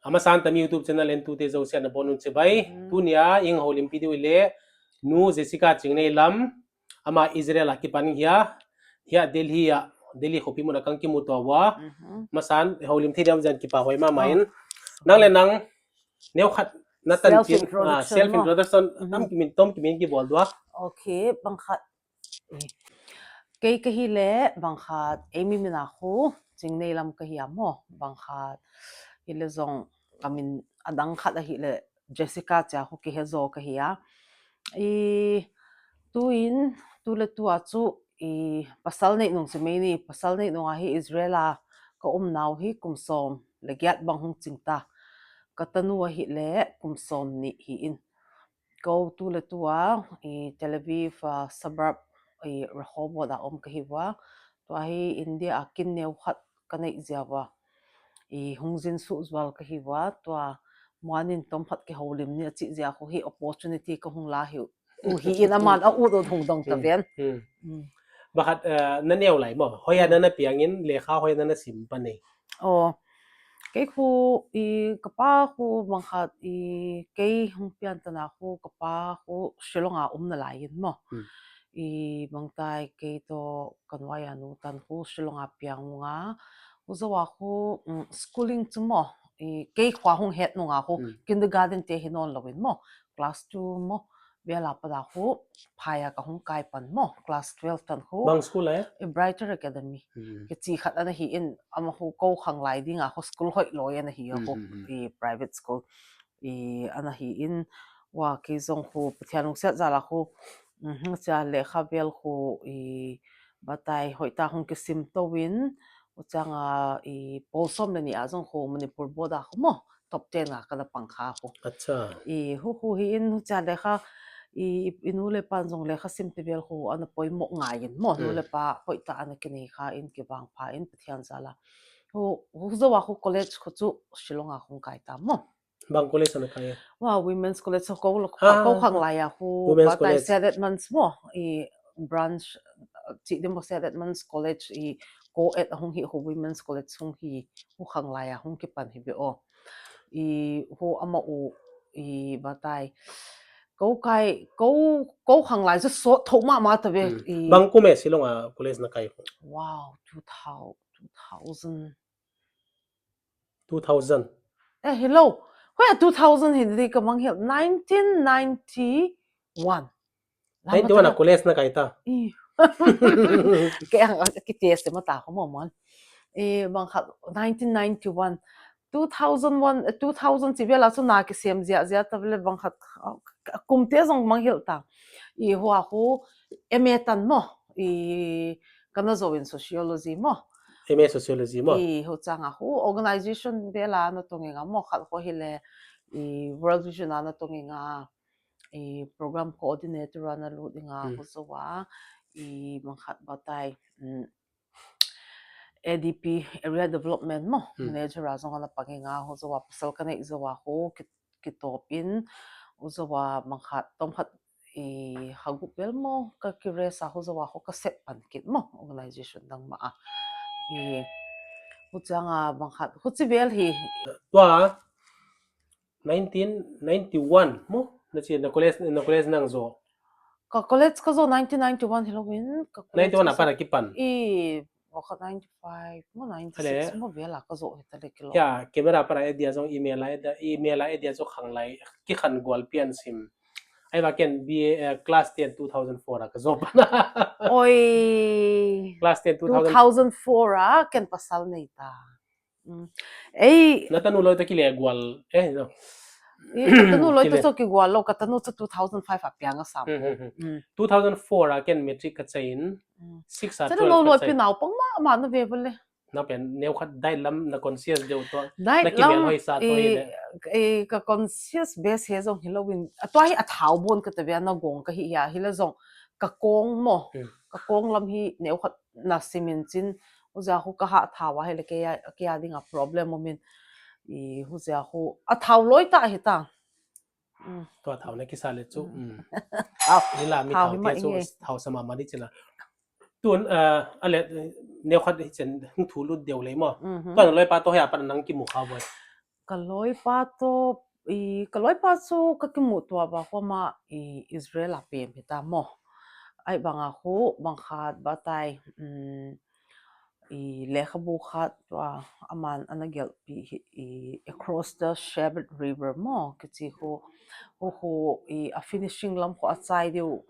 ama san tam YouTube channel en tu te zo sia na bonun che bai tu nia ing holim video le nu Jessica chingnei lam ama Israel ki pan hiya Delhi khopi mun akang ki mu to wa masan holim thi dam jan ki pa hoi ma main nang le nang neu khat na tan chin self introduction tam ki min ki bol dwa okay bangkhat cái hi le bangkhat emi mina khu chingnei lam ka hi amo bangkhat hi le zong kamin adang khat a hi le Jessica cha khu ki he zo ka hi a i tuin tu le tu a chu i pasal nei nong se mai ni pasal nei nong a hi Israela ka nau hi kumsom le gyat bang hung chingta ka tanu a hi le kumsom ni hi in go tu le tu a i Tel Aviv suburb i Rehovot a ka hi wa to hi India akin neu khat ka nei ziawa i hungjin su zwal ka hi wa to muanin tom phat ke holim ni chi zia khu hi opportunity ka hung la hi u hi in aman a u do thung dong ta ven bakhat na neu lai mo hoya na piangin le kha hoya na sim pa nei cái khu i kapa khu bangkhat i cái hung pian tana khu kapa khu shilonga na lai in mo i bangtai cái to kanwaya nu tan khu shilonga piang nga uzawa khu schooling chumo i cái khwa hung het nu nga khu kindergarten te hinon lawin mo class 2 mo bela pada khu phaya ka hung kai pan mo class 12 tan khu bang school brighter academy ke chi khat ana hi in ama hu ko khang lai dinga ho school hoi loi ana hi ho i private school i ana hi in wa ke zong hu pathianung se za la hu cha le khabel hu i batai hoi ta hung ke sim to win uchanga i polsom le ni azong hu manipur boda hu mo top 10 nga kana pangkha hu acha i hu hi in cha le kha i inule pan jong le kha sim te bel hu ana poi mo ngai in mo nule pa poi ta ana ke nei kha in ke wang pha in pathian zala hu zo wa hu college khu chu shilonga khung kai ta mo bang college ana kai wa women's college ko khang la ya hu ba tai said months mo I branch chi dem said months college I ko at hung hi hu women's college hung hi hu khang la ya hung ke pan hi be o I hu ama u I ba tai go khang lai just so thau ma ta ve bang ko me silonga college na kai wow 2000 hello where 2000 hindi ka mang 1991 91 college na kai ta kaya ki test ma ta ko mo mon bang 1991 2000 chi bela chu na ki sem zia ta vele bang khat kumte zong mang hil ta I hua hu emetan mo I kana zo in sociology mo MA sociology mo I ho changa hu organization bela na tonginga mo khat ko hile I world vision na tonginga I program coordinator na ludinga ho zowa I mang khat batai ADP area development mo manager azong na paginga ho zowa pasal kana izawa ho kitopin ho zowa mangkhat tomkhat I hagupel mo ka kiresa ho zowa ho ka set pan kit mo organization dang ma I ho changa mangkhat ho chivel hi twa 1991 mo na chi na college nang zo ka college ka zo 1991 Halloween ka 91 na para kipan waka 95 mo 96 mo bela ka zo hetale kilo ya camera para dia jong email dia jo khang lai ki khan gol pian sim ai ba ken BA class 10 2004 ka zo pana oi class 10 2004 ken pasal nei ta ei natanu lo ta ki le gol no katanu loi to so ki gwal lo katanu 2005 apianga sam 2004 ken metric ka chain 6 12 lo lo pi naw pang ma na ve bole na pen neu khat dai lam na conscious de to na ki mel hoi sa to ka conscious base he zong Halloween atwa hi athau bon ka te na gong ka hi ya hila zong ka kong mo ka kong lam hi neu khat na simin chin uza hu ka ha thawa hele ke ya dinga problem mo min I hu zia hu athau loi ta hi ta to thau na ki sale chu ni la mi thau te chu thau sama ma di chila tun ale neu khat chen hung thu lu deu le mo to loi pa to ya pan nang ki mu kha boy kaloi pato kaloi pato kakimutua ba ko ma Israel apem hita mo ai banga ho bangkhat batai lekhabukhat wa aman anagel across the Shevet River mo kichi ho a finishing lam ko atsai deu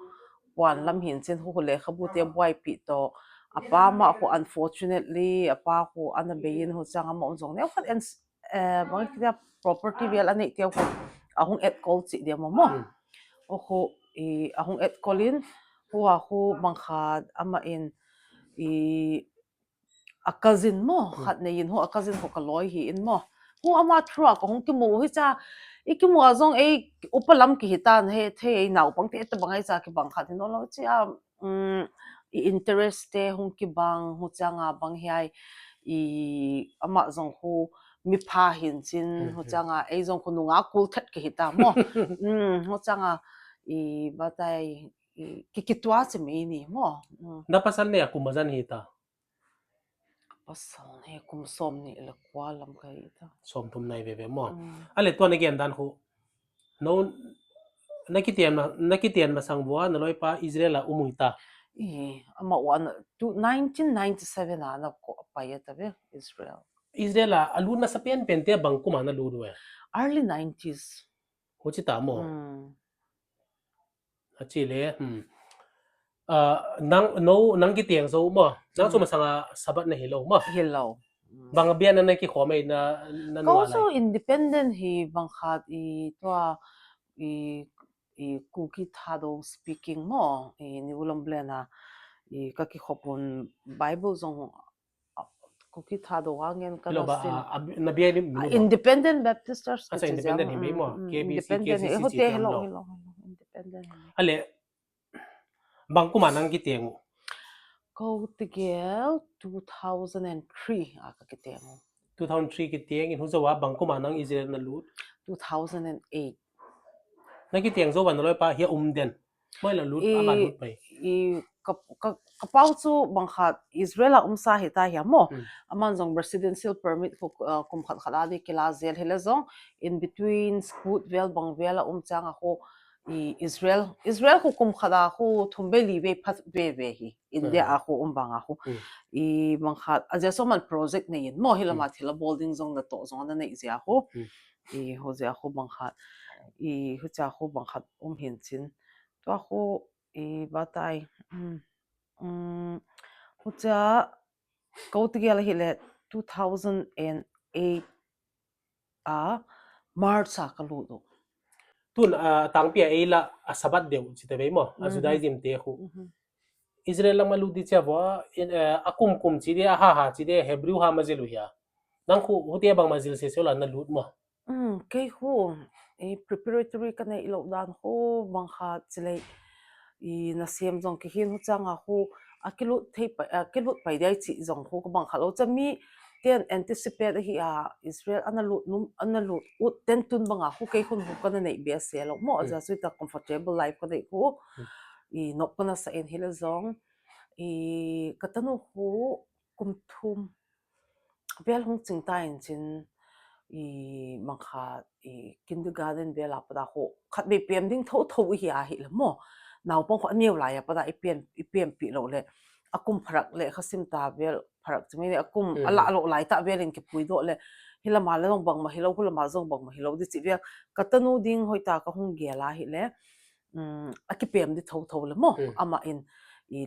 wan lam hin chen ho lekhabu te boy pi to apa ma ho unfortunately apa ho anabein ho changa ma onjong ne khat and bang kya property vel ani te ko ahung et call chi de mo ho ahung et colin ho bangkhat ama in a cousin mo khat nei in ho a cousin ho kaloi hi in mo hu ama thua ko hong ki mo hi cha ikimu azong upalam ki hitan he the nau pang te ta bangai cha ki bang khat no lo chia interest te hong ki bang hu changa bang hiai ama zong hu mi pha hin chin hu changa zong khu nunga kul that ki hita mo hu changa batai ki twa che me ni mo napasal ne aku mazan hita pasal ne kum som ni la kwalam kai ta som thum nai ve mo ale to na gen dan khu no nakitian masang bua na loi pa Israel a umuita ama wan 1997 ana ko payata ve Israel Israel a alu na sa pen pen te bang kuma na lu do early 90s ho chi ta mo a chi le nang ki tiang so mo nang so masanga sabat na hilaw mo hello bang bian na ki khomai na nuwa also independent hi bangkhat to cookie thado speaking mo ni ulam blena kaki khopun bible zong cookie thado wangen Hello kana sin ba na bian minu ba independent baptist church asa independent hi mo KBC independent KCC hote chi tiam hello lo hello independent ale bang kuma nang ki tiang go tigel 2003 akakitemo 2003 ki tiang in huzawa bang kuma nang Israel na lut 2008 na ki tiang zo ban loi pa hi den moi la lut ama lut pai kapau chu bangkhat Israel sa hita hi mo aman zong residential permit ko kum khat khala di kila zel hele zong in between scoot vel bang vel changa ho Israel ko kum khada ho thumbe li ve phat ve hi India a ho banga ho bangkhat aja so man project nei mo hilama thila building zong na to zong na nei zia ho ho zia ho bangkhat hu cha ho bangkhat hin chin to ho batai hu cha ko tigel hi le 2008 a March a kalu do tun tang pia eila asabat deu chi te mo ajudaism te khu Israel lang malu di cha wa akum kum chi de ha chi de Hebrew ha mazilu ya nang khu hutia bang mazil se sola na lut mo ke ho preparatory kana ilo dan ho bangkha chile na siam zong ki hin hu changa ho akilut pai dai chi zong ho bangkha lo chami ten anticipate hi Israel analu ut ten tun banga ho ke hun hu kana nei be se lo mo aja su ta comfortable life ka dei ho nok pana sa en hila zong katanu ho kumthum bel hong chingta in chin mangkha kindergarten bela pada ho khat be pem ding tho hi hi la mo naw pong kho new la ya pada ipem pi lo le akum pharak le khasim ta bel pharak chmi ne akum ala lo lai ta bel in ke pui do le hila ma le bang ma hilo hula ma zong bang ma hilo di chi bel katanu ding hoita ka hong gela hi le akipem di tho le mo ama in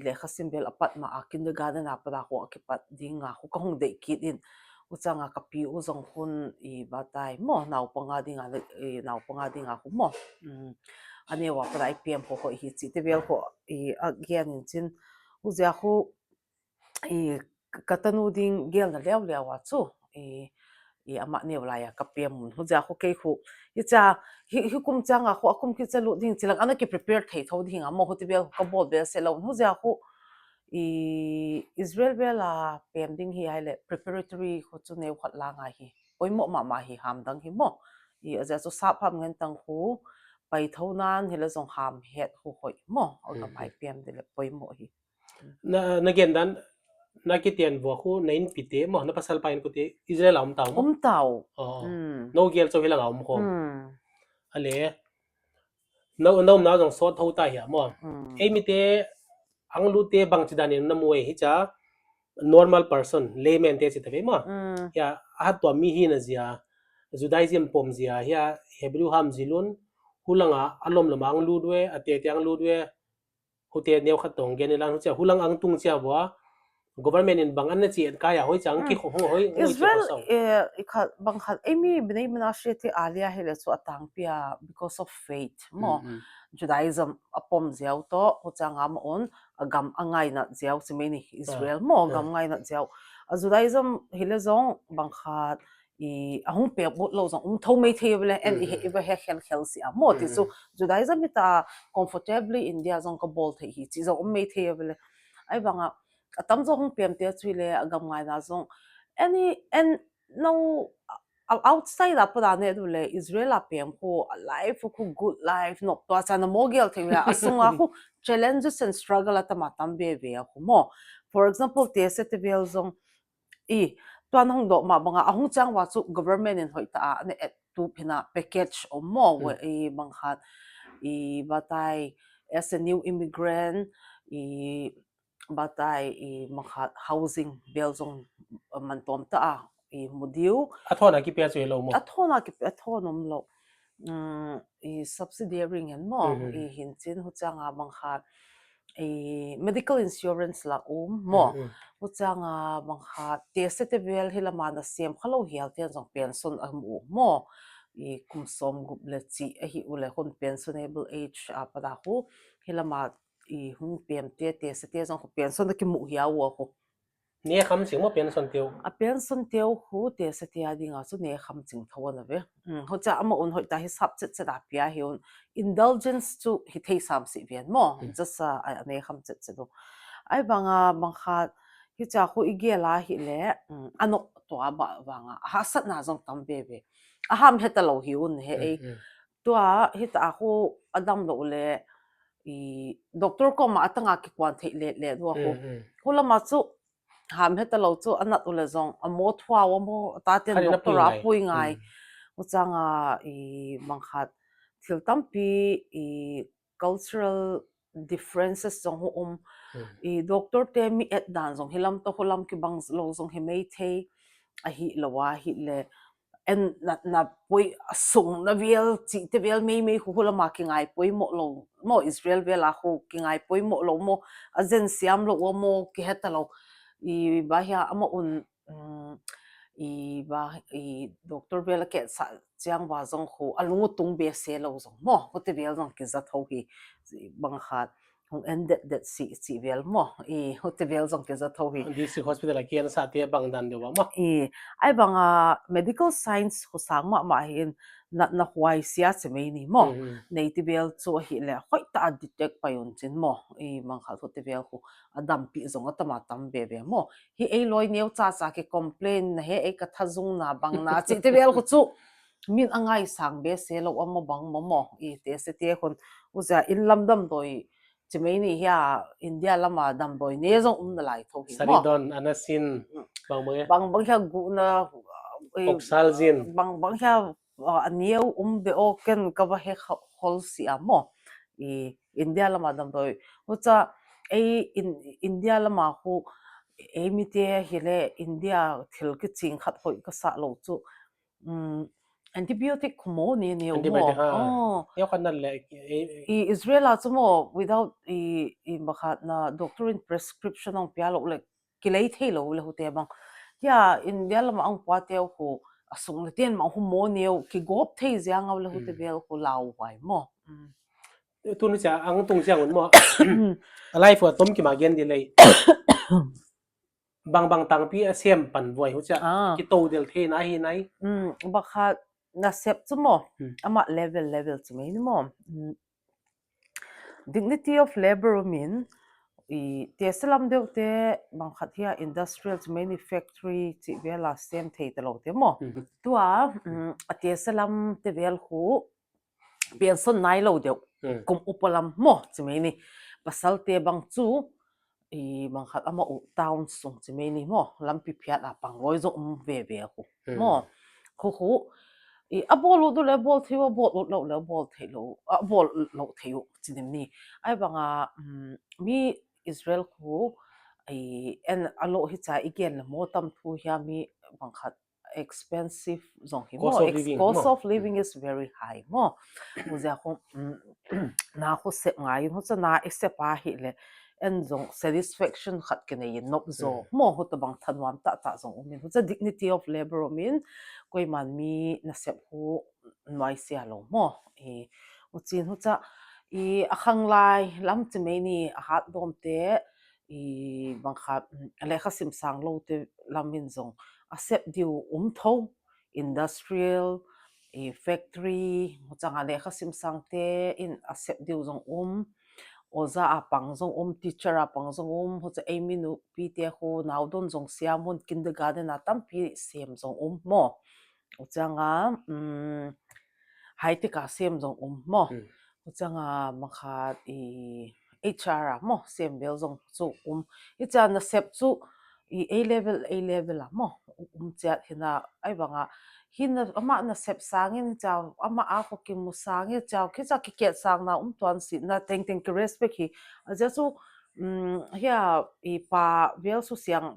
le khasim bel apat ma kindergarten apada ho akipat dinga ho ka hong de kit in uchanga kapi uzong hun batai mo naw panga dinga hu mo ane wa pra ipm ho hi chi te bel ho again in chin uzia hu katanu ding gel na lew wa chu ama ne wala ya kapem mun huja hu ke hu icha hi kum changa hu akum ki chalu ding chilang ana ki prepare thei tho ding amo hu te bel ka bol bel se lo huja hu Israel bela pending hi ile preparatory ho chu ne khat la nga hi poimo ma hi ham dang hi mo aja so sa pham ngan tang hu pai thonan hila zong ham het hu hoi mo aga pai pem de le poimo hi na gen dan nakitian wo khu nain pite mo na pasal pain ko te Israel tao mo tao no gel cho hilang om khom mm ale no na jong so thau ta ya mo eimite ang lu te bang chidani na muai hi cha normal person layman te chitabe mo ya a to mi hi na zia Judaism pom zia ya Hebrew ham zilun hulanga alom lamang lu dwe ate te ang lu dwe hote neu khatong genilan hu cha hulang ang tung cha wa government in bang an na chi kaya hoi chang ki ho hoi hoi chi ho Israel sau ikha bangkhat emi Bnei Menashe ti aliyah hele chu atang pia because of faith mo Judaism apom ziaw to uchanga mo on agam angai na ziaw simeni Israel mo gam ngai na ziaw a Judaism hele zong bangkhat I ahung pe bot lo zong tho mei the bele en I ba he khel si mo ti so Judaism ita comfortably India zong ka bol the hi chi zong mei the bele ai banga atam zo hung pem te chule agam ngai na zong any and no outside up da ne dule Israel apem ko life ko good life no to sa na mogel thing asunga ko challenges and struggle at matam be be ko mo for example te set vel zong I to hong do ma banga ahung chang wa chu government in hoita ne tu pina package o mo we I bangkhat I batai as a new immigrant I batai I makhat housing bill zong mantom ta I mudiu athona ki pe chu lo mo athona ki athonom lo I subsidiary ngen mo I hinchin hu changa bangkhat I medical insurance la mo hu changa bangkhat test te vel hilama na sem khalo hial te jong pension amu mo I kumsom gup le chi a hi ule hun pensionable age apada hu hilama I hung pem te test te jong pension ki mu hiaw ko ne kham sing mo pension teu a pension teu hu te se te adinga chu ne kham ching thawana ve ho cha ama un hoi ta hi sap che da pia hi un indulgence chu hi thei sam si ven mo jasa a ne kham che do ai banga bangkha hi cha khu igela hi le ano to aba wanga ha sat na jong tam be be a ham heta lo hi un he e to a hi ta khu adam lo le I doctor ko ma atanga ki kwan thei le do ho hula ma chu ham heta lo chu anat ule zong amo thwa wa mo ta ten doctor a pui ngai uchanga I mangkhat thil tampi I cultural differences zong ho I doctor te mi et dan zong hilam to hulam ki bang lo zong hi mei the a hi lawa hi le en na pui sung na vel chi te vel mei hulama ki ngai pui mo lo mo Israel vela ho ki ngai pui mo lo mo azen siam lo mo ki heta lo I bahia ama un I doctor vela ke sa chiang wa zong ho alungu tung be se lo zong mo ko te vel zong ki za tho hi bang khat hong ended that si vel mo I ho te vel zong ki za tho hi district hospital ki an sa te bang dan de wa ma ai banga medical science ho sang ma hin na huai sia chemei ni mo native vel chu hi le hoi ta detect pa yun chin mo I mang kha ho te vel ko adam pi zong atama tam be be mo hi ei loi neu cha ki complain na he ei ka thazung na bang na chi te vel ko chu min angai sang be se lo amo bang mo I te se te kon uza in lamdam doi chemei ni ya India lama dam doi ne zong na lai tho hi mo saridon anasin bang kya gu na oxalgin bang kya aniu be o ken ka ba he hol si amo I India lama dam doi ucha ei India lama hu eimite hele India thil ki ching khat hoi ka sa lo chu antibiotic khumo ne ne antibiotic ha mo yo kan le I Israel a chumo without I makhat na doctor in prescription ang pia lo le kilai thei lo le hote bang ya India lama ang pateo ko asung na ten ma humo neo ki gop thei ziang le hote bel ko lau wai mo tu ni cha ang tung chiang mo alai fo tom ki ma gen di lei bang tang pi asem pan voi hu cha ki to del the na hi nai bakhat na sep chumo ama level chumei ni mo dignity of labor min I te salam deuh te bangkhat hia industrial chumei factory chi vela sem thei te lo te mo tua a te salam te vel hu pension nai lo deuh kum upalam mo chumei ni pasal te bang chu bang khat ama u town sung chi mai ni mo lampi phiat a pang loi zo ve ve khu mo khu a bol du le bol thiwa bol lo bol thelo a bol lo theu chinim ni ai banga mi Israel khu en alo hi cha igen mo tam thu ya mi bang khat expensive zong hi mo cost of living is very high mo mu za khu na khu se ngai ho cha na accept a hi le en zong satisfaction khat ke nei nok zo mo ho to bang thanwam ta zong umin ho cha dignity of labor min koi man mi na sep hu noi sia lo mo uchin ho cha akhang lai lam che mai ni a hat dom te bang kha le kha sim sang lo te lamin zong a sep diu tho industrial factory ho changa le kha sim sang te in a sep diu zong oza apang zong teacher apang zong ho cha aiminu pi te ho naudon zong siamun kindergarten atam pi sem zong mo uchanga hai te ka sem zong mo uchanga makhat HR mo sem bel zong chu icha na sep chu A level mo chat hina ai banga hina ama na sep sangin chaw ama a ko ki musangi chaw ki cha ki ke sang na tuan si na teng ki respect hi aja chu hia pa bel su siang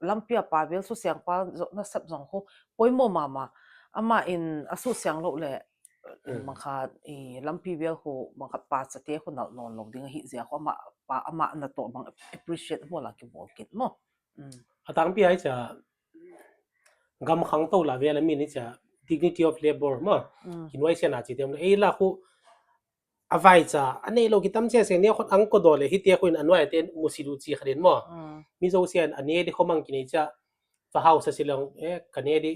lampia pa bel su siang pa na sep zong ho poimo mama ama in asu siang lo le makhat lampi bel ho makhat pa cha te ho na non lo ding hi zia ho ama na to bang appreciate mo la ki bol kit mo atang pi ai cha gam khang to la ve la mi ni cha dignity of labor mo kinwai se na chi tem e la khu avai cha ane lo ki tam che se ne khot ang ko dole hi te khuin anwai ten musilu chi kharen mo mi zo sian ane di khomang ki ni cha fa house silong kane di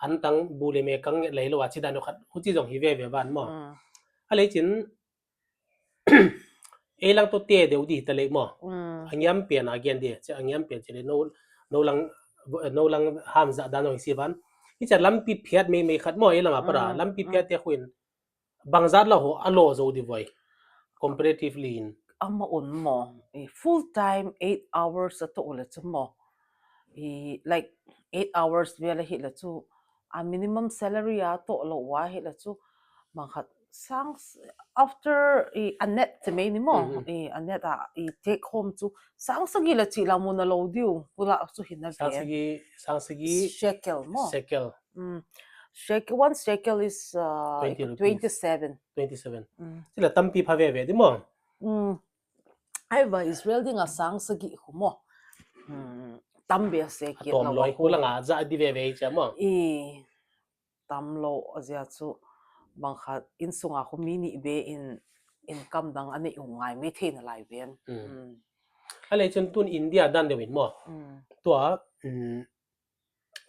an tang bule me kang le lo wa chi dan khat hu chi jong hi ve ban mo ale chin e lang to te deu di ta le mo angyam pe na gen de cha angyam pe che no lang ham za da no si ban hi cha lampi phiat me khat mo e langa para lampi phiat te khuin bangzat la ho alo zo di voi comparatively in ama mo full time 8 hours to ole mo like 8 hours vela hi la chu a minimum salary a to lo wa hi la chu manghat sangs after a net te me ni mo a net a take home chu sang sagi la chi la mun lo diu pula chu hin na sang sagi shekel mo shekel shekel one shekel is 27 sila tampi phave ve di mo ai ba Israel ding a sang sagi humo tambe se ki tom loi ulanga za di ve cha mo tamlo azia chu bangkhat insunga khumini be in income dang ane ungai me thein lai ben ale chen tun India dan de win mo to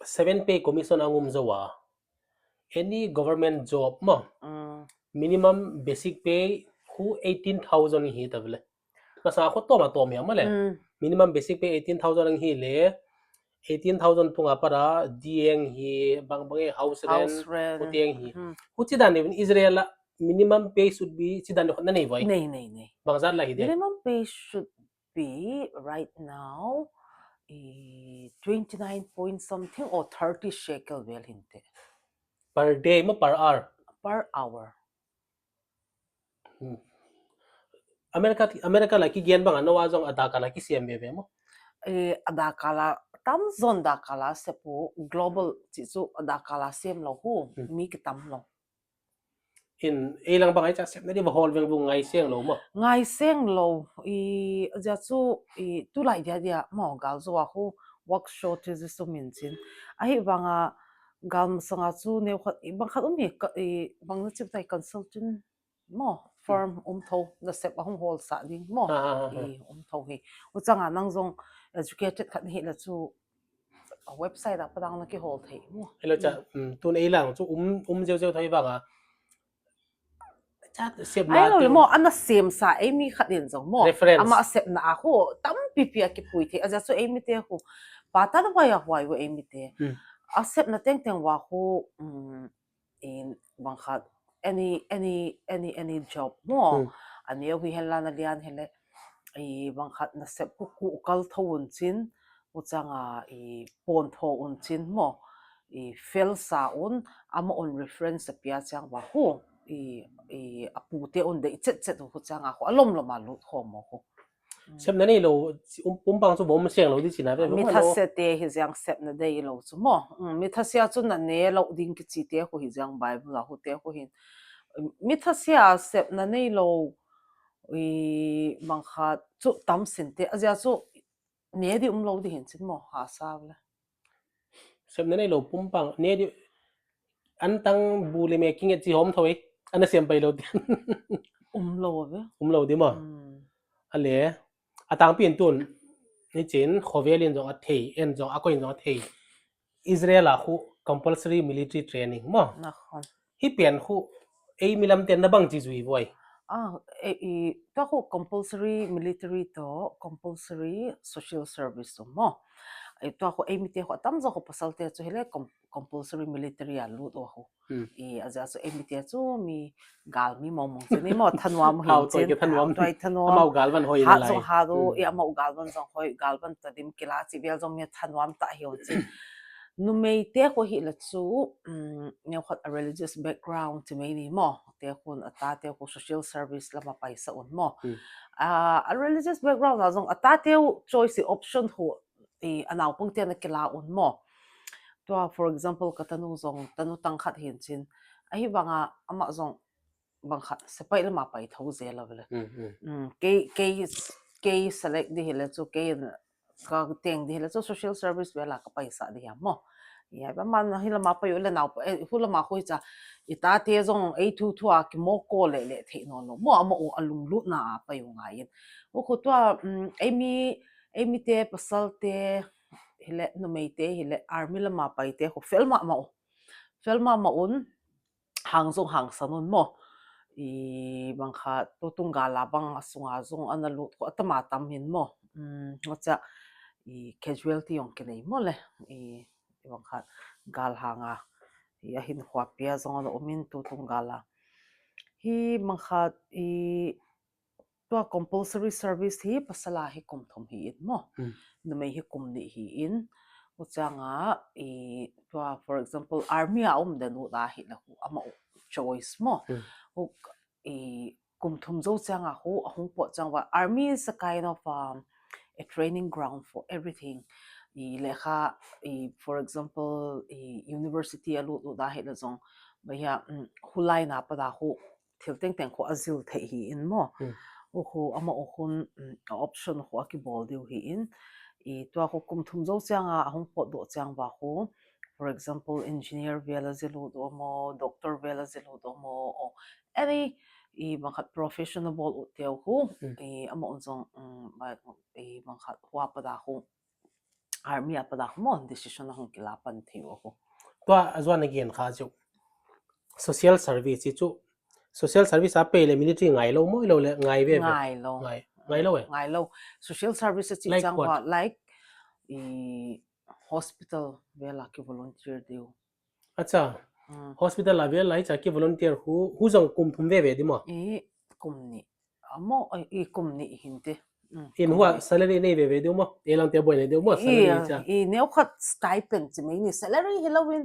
7 pay commission angum zawa any government job mo minimum basic pay hu 18,000 hi tavle masa ko to ma to me male minimum basic pay 18,000 hi le 18,000 tunga para dieng hi bang house rent utieng hi uchi dan in Israel minimum pay should be chidan na nei voi nei bangzat la hi de minimum pay should be right now 29 point something or 30 shekel vel hinte per day mo per hour America la ki gian bang no wa jong ataka la ki CMB mo adakala tam zon dakala sepu global chi chu adakala sem lo hu mi ki tam lo in ilang bang ai cha sep na di hol veng bu ngai seng lo mo ngai seng lo ja chu tu lai dia mo gal zo hu workshop is so min chin ai banga gam sanga chu ne khat bang khat mi bang na chip tai consultant mo firm tho na sep hong hol sa ding mo tho hi u changa nang zong educated khat hi la chu website a padang na ki hol thei mo elo cha tu nei lang chu zeu thai banga chat sep ai na lo mo ana sem sa mi khat in zong mo reference ama sep na a ho tam pi ki pui the aja chu eimite hu pata da ya hwai wo eimite a sep na teng wa hu in bang khat any job mo ani wi hela na lian hele bang khat na sep ku kal thon chin uchanga pon tho un chin mo fel sa un ama on reference apia chang wa hu apu te on de chet chet hu changa ho alom loma lu kho mo ho xem nãy này lâu bằng số bốn mươi xem lâu đi chỉ nói về mi đúng tha không se te hi jang sep na dei lo chu mo mi tha sia chu na ne lo ding ki chi te ho hi jang bible la hu te ho hin mi tha sia sep na nei lo bang khat chu tam sin te azia chu ne di lo di hin chin mo ha sa la xem nãy này lâu bằng nè đi anh tăng bù lê mẹ kinh chỉ hôm thôi anh xem bay lâu lo ve lâu đi mà anh lẽ à tăng biến tuầnนี่จีนขอเวลินจงอัฐเอ็นจงอากอยจงอัฐอิสราเอลคู่ compulsory military training มั้ง na khon ที่เปลี่ยนคู่เอ้ยมิลำเต็นนับบังจีจุยบ่อย to ko compulsory military to compulsory social service to mo to ko eimite ko tam zo ko pasal te chu hele compulsory military a lu to ho aza so eimite chu mi gal mi mong mong che ni mo thanwa mo hin chen toi thanwa mau galvan hoi ha na zo lai ha do mau galvan zo hoi galvan ta dim kila chi bel zo mi thanwam ta hi chen nu mei te ko hi la chu ne khat a religious background to me ni mo te khun ata te ko social service lama paisa un mo a religious background la zong ata te choice option ho anaw pung te na kila un mo to for example katanu zong tanu tang khat hin chin a hi banga ama zong bang khat sepai lama pai tho ze la vele ke select di hele chu ke ka teng di hele chu social service vela ka paisa di ha mo ya ba man hi lama pa yo le naw hu lama khoi cha ita te zong a thu thu a ki mo ko le le the no no mo ama o alung lu na pa yo nga yin o ko to emi te pasal te hele no mei te hele army lama pai te ho felma ma un hang zong hang sanun mo bang kha to tung ga la bang asunga zong analu ko atama tam hin mo ngocha casualty yong ke nei mo le bang kha gal hanga ya hin khwa pia zong no min tu tung gala hi bang kha to compulsory service hi pasala hi kum thom hi in mo no mai hi kum ni hi in uchanga to for example army a den da hi la hu ama choice mo kum thum zo changa hu ahung po changwa army is a kind of a training ground for everything lekha for example university alu da he la zong baya hulai na pa da hu thil teng teng kho azil the hi in mo ho ama ohun option ho ki bol deu hi in to ko kum thum zo changa ahung po do changwa hu for example engineer vela zilu do mo doctor vela zilu do mo any bang khat professional bol teu hu ama onzong bang khat hwa pa da hu army apa da mo decision na hong kila pan theu ho ตัวส่วนในเกียนข้าจุ social service ที่จุ social service อาเปย์เลย military ไงเราไม่เราเลยไงเว้ย ngai lo ไงเราเว้ย ngai lo social service chi Like chang what? wa like hospital vela ki volunteer deu อาจารย์ hospital ลาเวลไลจากที่ volunteer หูจังกุมทุ่มเว้ยดิมั้ง kum ni amo kum ni hinte เห็นหัว salary นี่เว้ยดิมั้งเอลังเตียบ่อยเนี่ยดิมั้ง salary จ้ะ neu khat stipend chi mai ni salary hilawin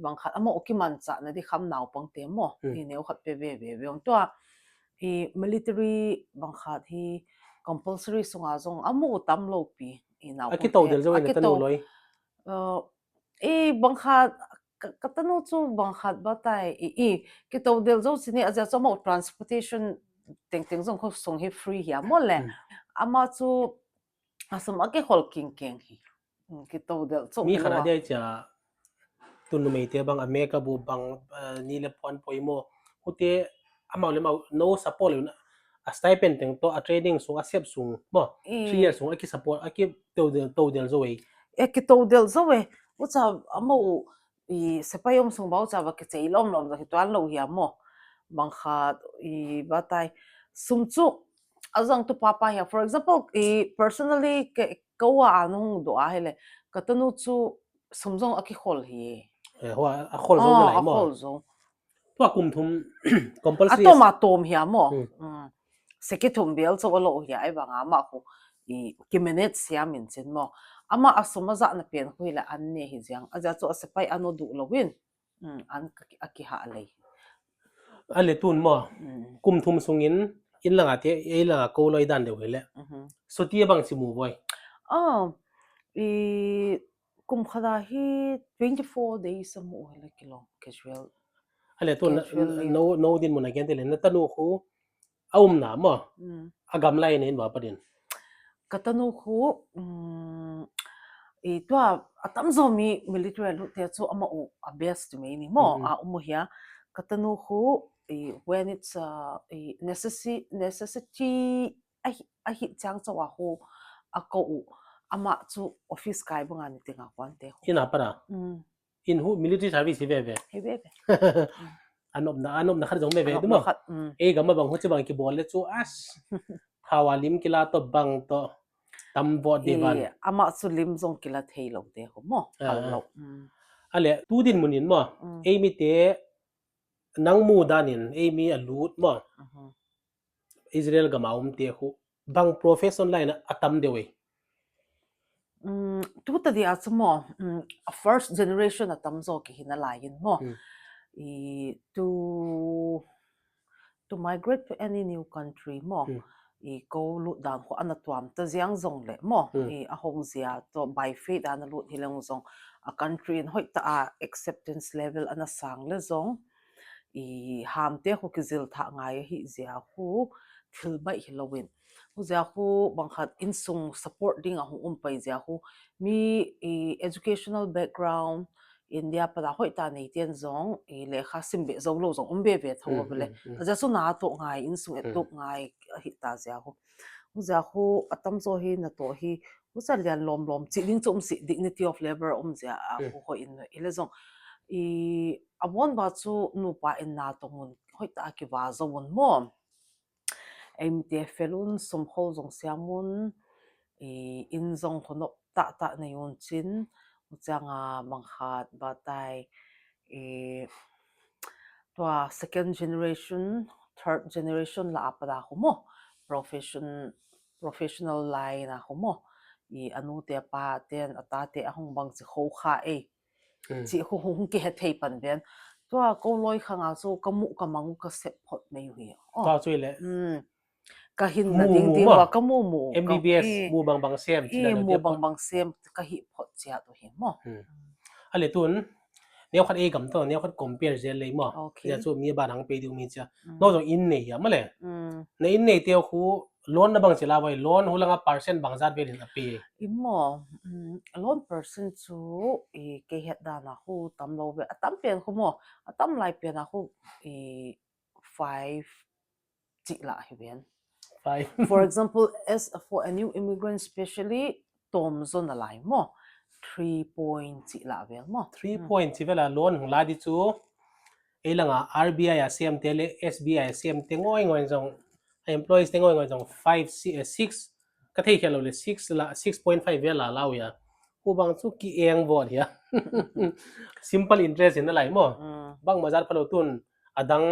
bang khat amo okiman cha na di kham naw pang te mo neu khat pe ve on to military bang khat hi compulsory sunga zong amo tam lo pi naw อาคิดโตเดี๋ยวจะเว้ยเนี่ยตั้งนู่นเลย bang khat katanu chu bang khat batai ki to del zo chini aja chomo transportation teng zong kho song hi free hi mo le ama chu asam ake hol king hi ki to del chu มีขนาดเดียวจะตุนไม่เทียบางอเมริกาบูบางนี่เลยพอนปอยโมหุเตอามาเลยมา no support เลยนะ a stipend ถึงตัว a training สูง a เสียบสูงมั้ง 3 years สูง a คิ support a คิตัวเดียวจะเว้ย ki to del zo we ucha amo sepayom sung ba ucha ba ke cheilom lom za hitwan lo hi mo bang khat batai sumchu azang tu papa ya for example personally ko wa anung do a hele katanu chu sumjong aki khol hi เพราะว่าคนส่งจะไหลมั้ง khol zo ตัวกลุ่มทุน compulsory atoma tom hi mo sekitum bial so lo ya ai banga ma ko I kimenet siam min chin mo ama asuma za na pen huila an ne hi jang aja cho sepai ano du lowin an aki ha lei ale tun mo kum thum sungin in langa te e langa ko loi dan de wele so ti bang si mu boy I kum khada hi 24 days mo hele kilo casual ale tun no din mo na gen de na tanu khu aum na mo agam lai ne ba padin katanu khu tua atam zomi military lu te chu ama u abes to me ni mo a umuhia katanu khu when it's a necessity a hi chang chawa hu a ko u ama chu office kai bunga ni tinga kwante ho ina para in hu military service ve ve anop na khar jong ve ve du mo e gama bang hu che bang ki bol le chu as hawalim kila to bang to tam bo devan ama chu lim jong kila theilo te ho mo hallo ale tu din munin mo eimite nang mu danin eimi alut mo Israel gamaum te khu bang profession line atam de we tu ta dia mo first generation atam zo ki hinalayin mo to migrate to any new country mo ko lu dan ko anatuam ta jiang zong le mo a hong zia to by faith an lu hilong zong a country in hoi ta acceptance level ana sang le zong ham te ko kizil tha ngai hi zia hu thil bai hilowin hu zia hu bangkhat insung support ding a hu pai zia hu mi educational background India pada hoi ta nei tian zong le kha simbe zo lo zong be ve thaw bele ja su na to ngai insung et to ngai hi ta zia hu za hu atam zo hi na to hi hu sa lian lom lom chi ding chom si dignity of labor zia a hu ho in ile zong awon ba chu nu pa in na to mun hoi ta ki wa zo mun mo eimite felun som ho zong siamun in zong khono ta na yon chin changa mangkhat batai tua second generation third generation la apada humo professional line na humo anu te pa ten ata te ahong bang chi kho kha chi hu hu ki he thei pan ben tua ko loi khanga so kamu kamangu ka sep phot nei wi ta chui le ka hin na ding ding wa kamu mu MBBS mu bang bang sem chila mu bang bang sem ka hi phot chia to hi mo ale tun neo khat e gam to neo khat compare je le mo ya chu mi ba nang pe du mi cha no zo in nei ya male na in nei teo khu loan na bang chila wai loan hulanga percent bang zat be rin ape imo loan person chu ke het da na hu tam lo be atam pen khu mo atam lai pen na hu 5 chi la hi ben 5 for example as for a new immigrant especially tom zon lai mo 3 point chi la vel mo 3 point chi vela loan hung la di chu e langa RBI a sem tele SBI a sem te ngoi ngoi jong employees te ngoi ngoi jong 5 6 ka thei khelo le 6 la 6.5 vela law ya hu bang chu ki eng bot ya simple interest in lai mo bang mazar phalo tun atang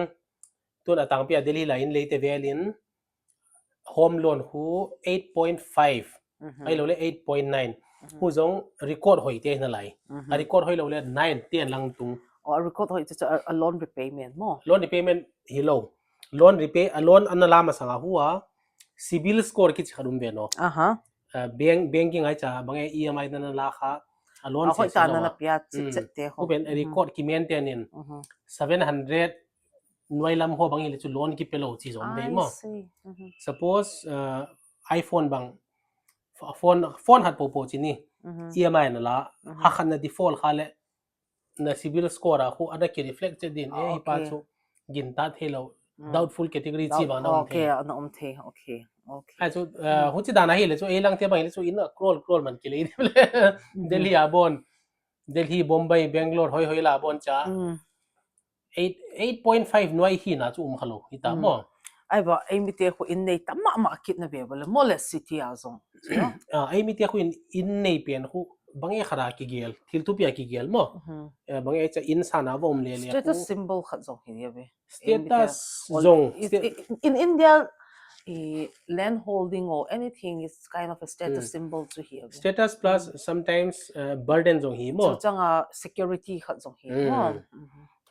pia Delhi line leite velin home loan hu 8.5 ai lo le 8.9 hu zong record hoi te na lai a record hoi lo le 9 ten lang tung or record hoi cha a loan repayment mo loan repayment hi lo loan repay a loan an la ma sanga huwa civil score ki chadum be no banking ai cha bang EMI na la kha a loan se ta na pia che te ho ben record ki maintain in 700 noi lam ho bang ile chu loan ki pelo chi zom be mo suppose iPhone bang phone hat po chi ni EMI na la ha khan na default khale na civil score a khu ada ki reflected din hi pa chu gin ta thelo doubtful category chi ba na okay ha chu hu chi dana hi le chu e lang te bang le chu in a crore man ki le Delhi abon Delhi Bombay Bangalore hoi la bon cha 8.5 noi hi na chu khalo hi ta mo ai ba eimite khu in nei tamma ma kit na be bole mole city azong eimite khu in nei pen khu bange khara ki gel thil tu pia ki gel mo bange cha in sana vom le le status symbol khat zong hi be status zong in India land holding or anything is kind of a status symbol to here. Status plus sometimes burden zong hi mo. So changa security khat zong hi mo.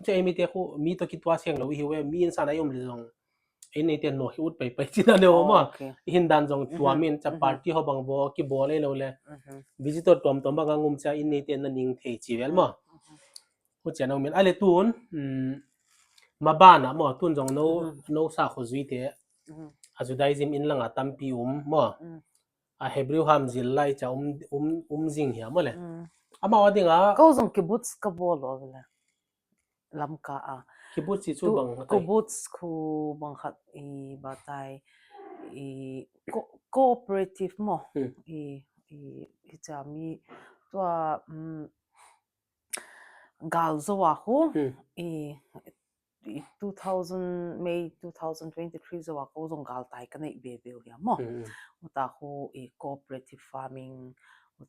Che eimite ko mi to kitwa siang lo hi we mi insan ayom zong ini te no hi ut pai chi na lo mo hindan zong tuamin cha party ho bang bo ki bo le lo le visitor tom tom bang ngum cha ini te na ning thei chi wel mo ko chana men ale tun mabana mo tun zong no sa kho zui te ajudaism in langa tampi mo a hebrew ham zil lai cha jing hi mo le ama wadinga ko zong kibbutz ka bo lo le lam ka a kibbutz chi chu bang kibbutz ku bang khat I batai cooperative mo I cha mi to gal zo wa hu 2000 May 2023 zo wa ko zong gal tai ka nei be be ya mo ta hu cooperative farming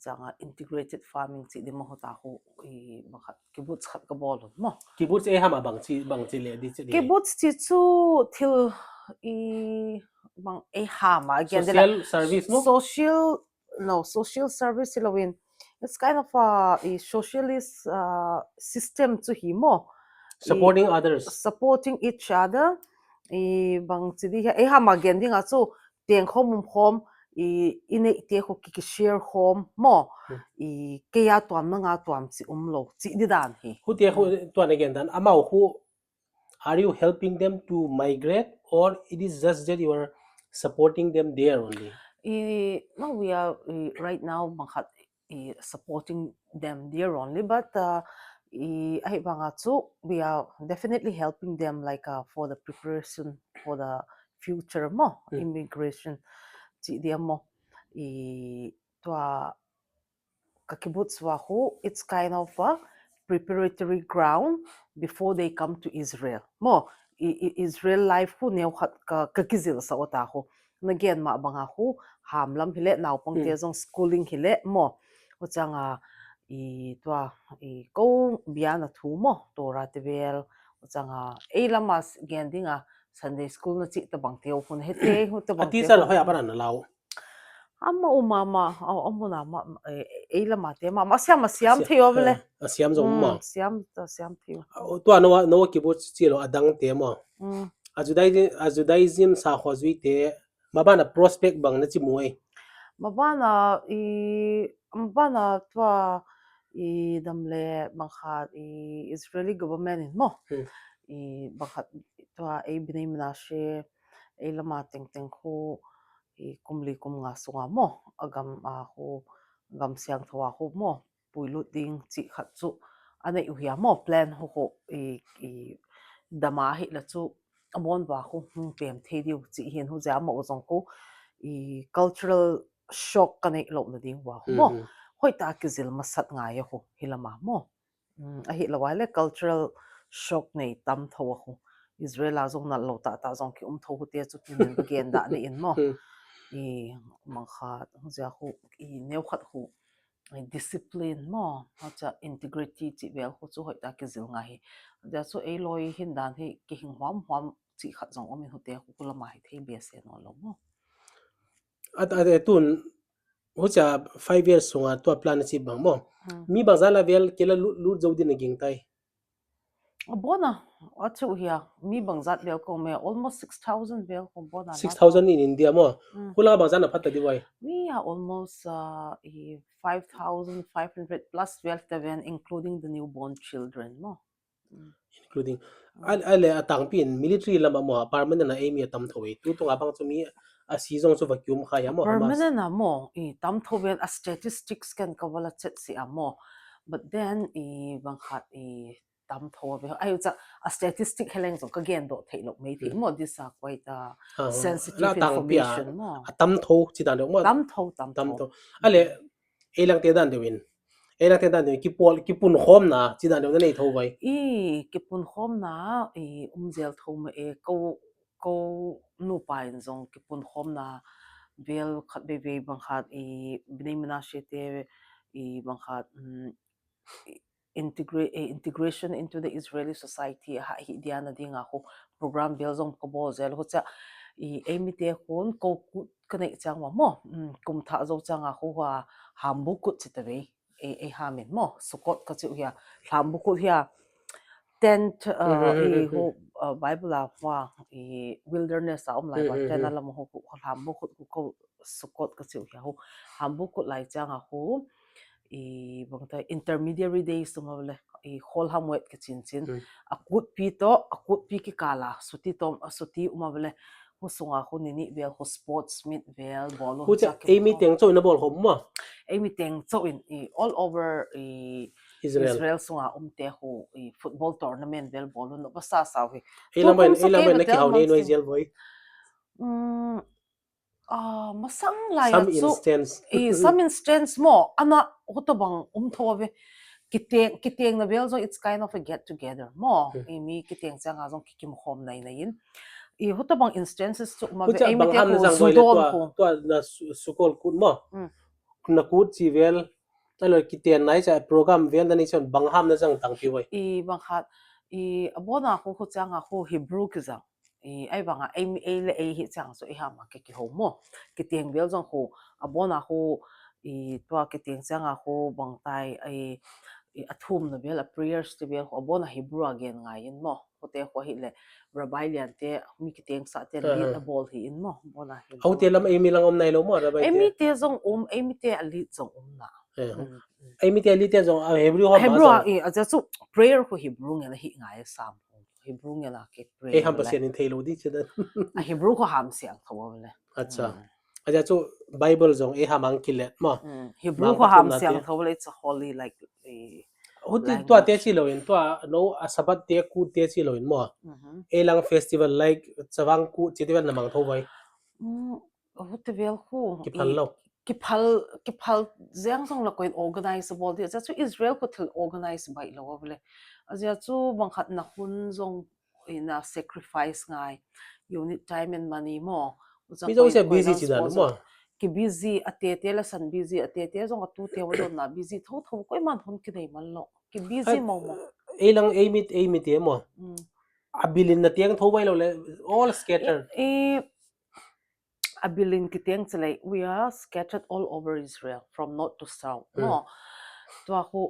changa integrated farming chi de mo ta hu bakhat kibbutz khat ka bol mo kibbutz e hama bang chi le di chi kibbutz chi chu thil bang e hama again social service mo social service lowin it's kind of a socialist system to himo supporting others supporting each other bang chi di e hama again ding a chu teng khom ine te ko ki share home mo ke ya tuam na nga tuam chi lo chi di dan hi hu te hu tuan again dan amao hu are you helping them to migrate or it is just that you are supporting them there only no we are right now bangkhat supporting them there only but I banga chu we are definitely helping them like for the preparation for the future mo immigration chi dia mo to ka kibbutz wa hu it's kind of a preparatory ground before they come to Israel mo Israel life hu neu khat ka kizil sa ota hu again ma banga hu hamlam hile naw pong te jong schooling hile mo ho changa ko biana thu mo to ratvel ho changa lamas gendinga Sunday school na chi ta bang teo hun hete hu ta bang ati sa hoya para na law ama umama amuna ma lama te ma siam theo bele siam zo mo siam theo to no kibbutz chi lo adang te mo ajudaism sa khozui te mabana prospect bang na chi muai mabana twa damle bangkhat Israeli government in mo bangkhat twa Bnei Menashe lama teng khu kumli kum nga sunga mo agam hu gam siang thawa hu mo puilu ding chi khat chu anei u hia mo plan hu dama hi la chu amon wa hu pem the diu chi hin hu ja mo zong ko cultural shock kanei lo na ding wa mo hoi ta kizil masat nga ya hu hilama mo a hi lawale cultural shock nei tam thawa hu Israel azong na lo ta zong ki tho hu te chu tunin bagen da ne in mo mangkhat ja hu neu khat hu discipline mo cha integrity chi bel hu chu hoi ta kizil nga hi ja chu loi hin dan hi ki hing hwam chi khat jong omi hu te hu kula mai thei be se no lo mo at tun ho cha 5 years sunga to plan chi bang mo mi bazala vel kela lu zo din ging tai bona achu hia mi bangzat bel ko me almost 6000 bel ko bona 6000 in India mo kula bazana phatta di wai we are almost 5500 plus 12 including the newborn children mo including ale atang pin military lama mo permanent na aim ya tam thoi tu to abang chu mi a season chu vacuum khaya mo hamas permanent na mo tam thoben a statistics can kawala chet si amo but then bangkhat tam thobe ayu cha a statistic heleng zo ka gen do thailo me thi mo this are quite sensitive information mo tam tho chi dan mo tam tho ale elang te dan dewin elang te dan de ki pun khom na chi dan de nei tho vai ki pun khom na umzel thom ko nu pa in zong ki pun khom na vel khat be bangkhat Bnei Menashe te bangkhat integration into the Israeli society ha hi diana dinga ho program vel zong ko bo zel ho cha eimite hun ko kut kanai chang wa mo kum tha zo changa huwa hambu kut chitabe hamin mo sukot ka chu ya hambu kut ya tent ho bible wa wilderness a lai wa tent ala mo ho hambu kut ko sukot ka chu ya ho hambu kut lai changa hu bangta intermediary days tumawle hol hamwet ka chin akut pi ki kala suti umawle hu sunga hu nini bel hu sports meet bel bolo hu cha eimite ang choi na bol hom ma emiteng so in all over Israel sunga te hu football tournament bel bolo no basa sa wi elamai na ki hauni no Israel boy masang laya some instance mo ana hutobang thowe kiteng na bel so it's kind of a get together mo imi kiteng changa jong kikim hom nai nain hutobang instances chu ma imi te ko sudon ko to na sukol kut mo na kut chi vel alo kiten nai cha program vel na ni chon bangham na jang tang pi wai bangkhat abona ko ko changa ko Hebrew kiza ai banga le hi chang so ha ma ki ho mo kiteng bel jong ko abona ko to kiteng changa ko bangtai athum na bel a prayers te bel abona Hebrew again ngain mo hote ko hi le rabbi lian te mi kiteng sa te lead a ball hi in mo bona hi au te lam emi lang om nai lo mo rabbi te zong emi te ali zong na eimite ali te jong Hebrew ha Hebrew aja chu prayer ko Hebrew nge na hi ngai sam Hebrew nge na ke prayer ham pasien in thelo di chada Hebrew ko ham siang thawale acha aja chu Bible jong hamang kilet mo Hebrew ko ham siang thawale it's a holy like hoti to te chi lo in to no sabat te ku te chi lo in mo lang festival like chawang ku chitival namang thowai hotevel khu ki phal lo ki phal zeng song la koin organize bol dia chu Israel ko thil organize bai lo bole azia chu bangkhat na hun zong ina sacrifice ngai unit time and money mo mi zo se busy chi dan mo ki busy ate la san busy ate zong atu te wa na busy tho koi man hun ki dei man lo ki busy mo lang eimite mo abilin na tiang thowai lo le all scattered abilin kiteng chalai we are scattered all over Israel from north to south no to hu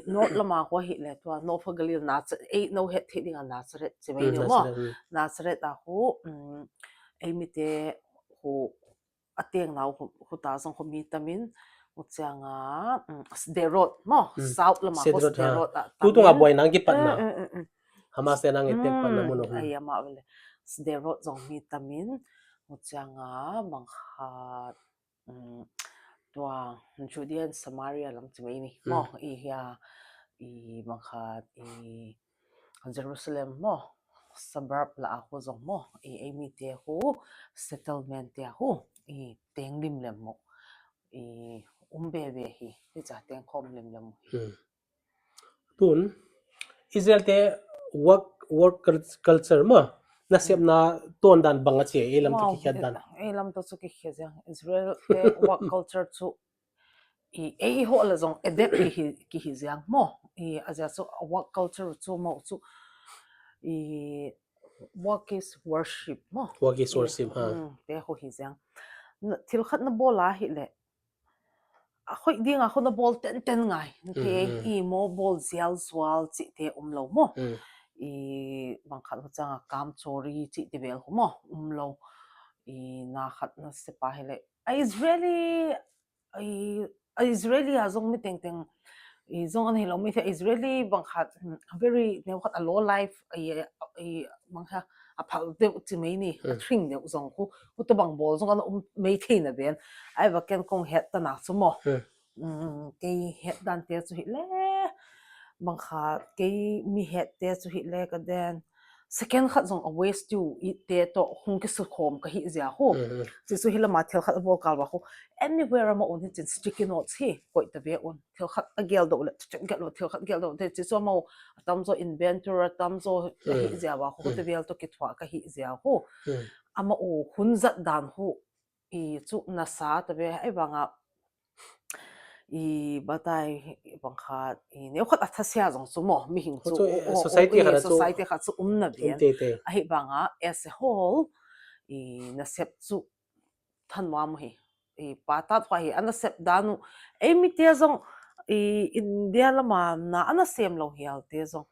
north lama ko hi le to no fagali na no het thiding na sare chemai no mo na sare ta hu eimite hu ateng na hu ta song khomi tamin uchanga sderot mo south lama ko sderot tu to aboy nang ki patna hamas te nang etek patna mo no ayama vele sderot zong mi tamin uchanga mangha tua Judean Samaria lam chmei ni mo ya mangha Jerusalem mo suburb la ako zong mo eimite ho settlement te ho tenglim lem mo umbebe hi cha teng khom lem lem tun Israel te work culture mo na sep na ton dan banga che elam to ki khat dan elam to chu ki khya Israel te work culture chu ho la zong adapt ki hi jiang mo aja chu work culture chu mo chu work is worship mo work is worship ha te ho hi jiang thil khat na bola hi le khoi ding a khona bol ten ngai the mo bol zial swal chi te lo mo bang khat ho changa kam chori chi te bel mo lo na khat na se pa hele Israeli azong mi teng zong an hello mi the Israeli bang khat very ne khat a low life bang kha a phal de chi mai ni a thring de zong ku to bang bol zong an mai the na ben ai va ken kong het ta na sumo ke het dan te chu hi le bang khat ke mi het te chu hi le ka den second khat zong a waste to it te to hung ki su khom ka hi zia ho chi su hi la ma thel khat bo kal ba ho anywhere ma on hin sticky notes hi koi ta be on thel khat a gel do le get lo thel khat gel do te chi so mo tam zo inventor tam zo hi zia ba ho te bel to ki thwa ka hi zia ho ama o hun zat dan ho chu na sa ta be ai banga batai bangkha ne khat athasia jong sumo mi hing chu society kha chu na bien a hi banga as a whole na sep chu than wa mo hi patat wa hi ana sep danu eimite zong India lama na ana sem lo hial te zong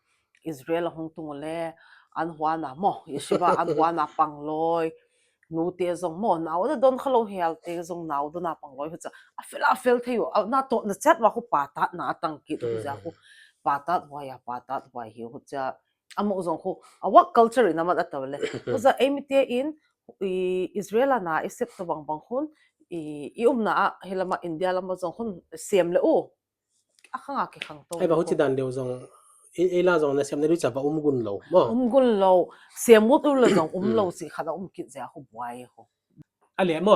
Israel hong tung le an hwa na mo yeshiva an hwa na pangloi nu te zong mo naw da don khalo hial te zong naw do na pangloi hu cha a fel theu na to na chat wa khu patat na tang ki hu ja khu patat wa hi hu cha amo zong khu awa culture in ama da tawle hu za eimite in Israel na isep to bang bang khun na helama India lama zong khun sem le o akhanga ki khang to ai ba le hu chi ko dan deu zong la zong na sem na ri cha ba gun lo mo gun lo sem mut ul zong lo si khada ki ja khu buai ho ale mo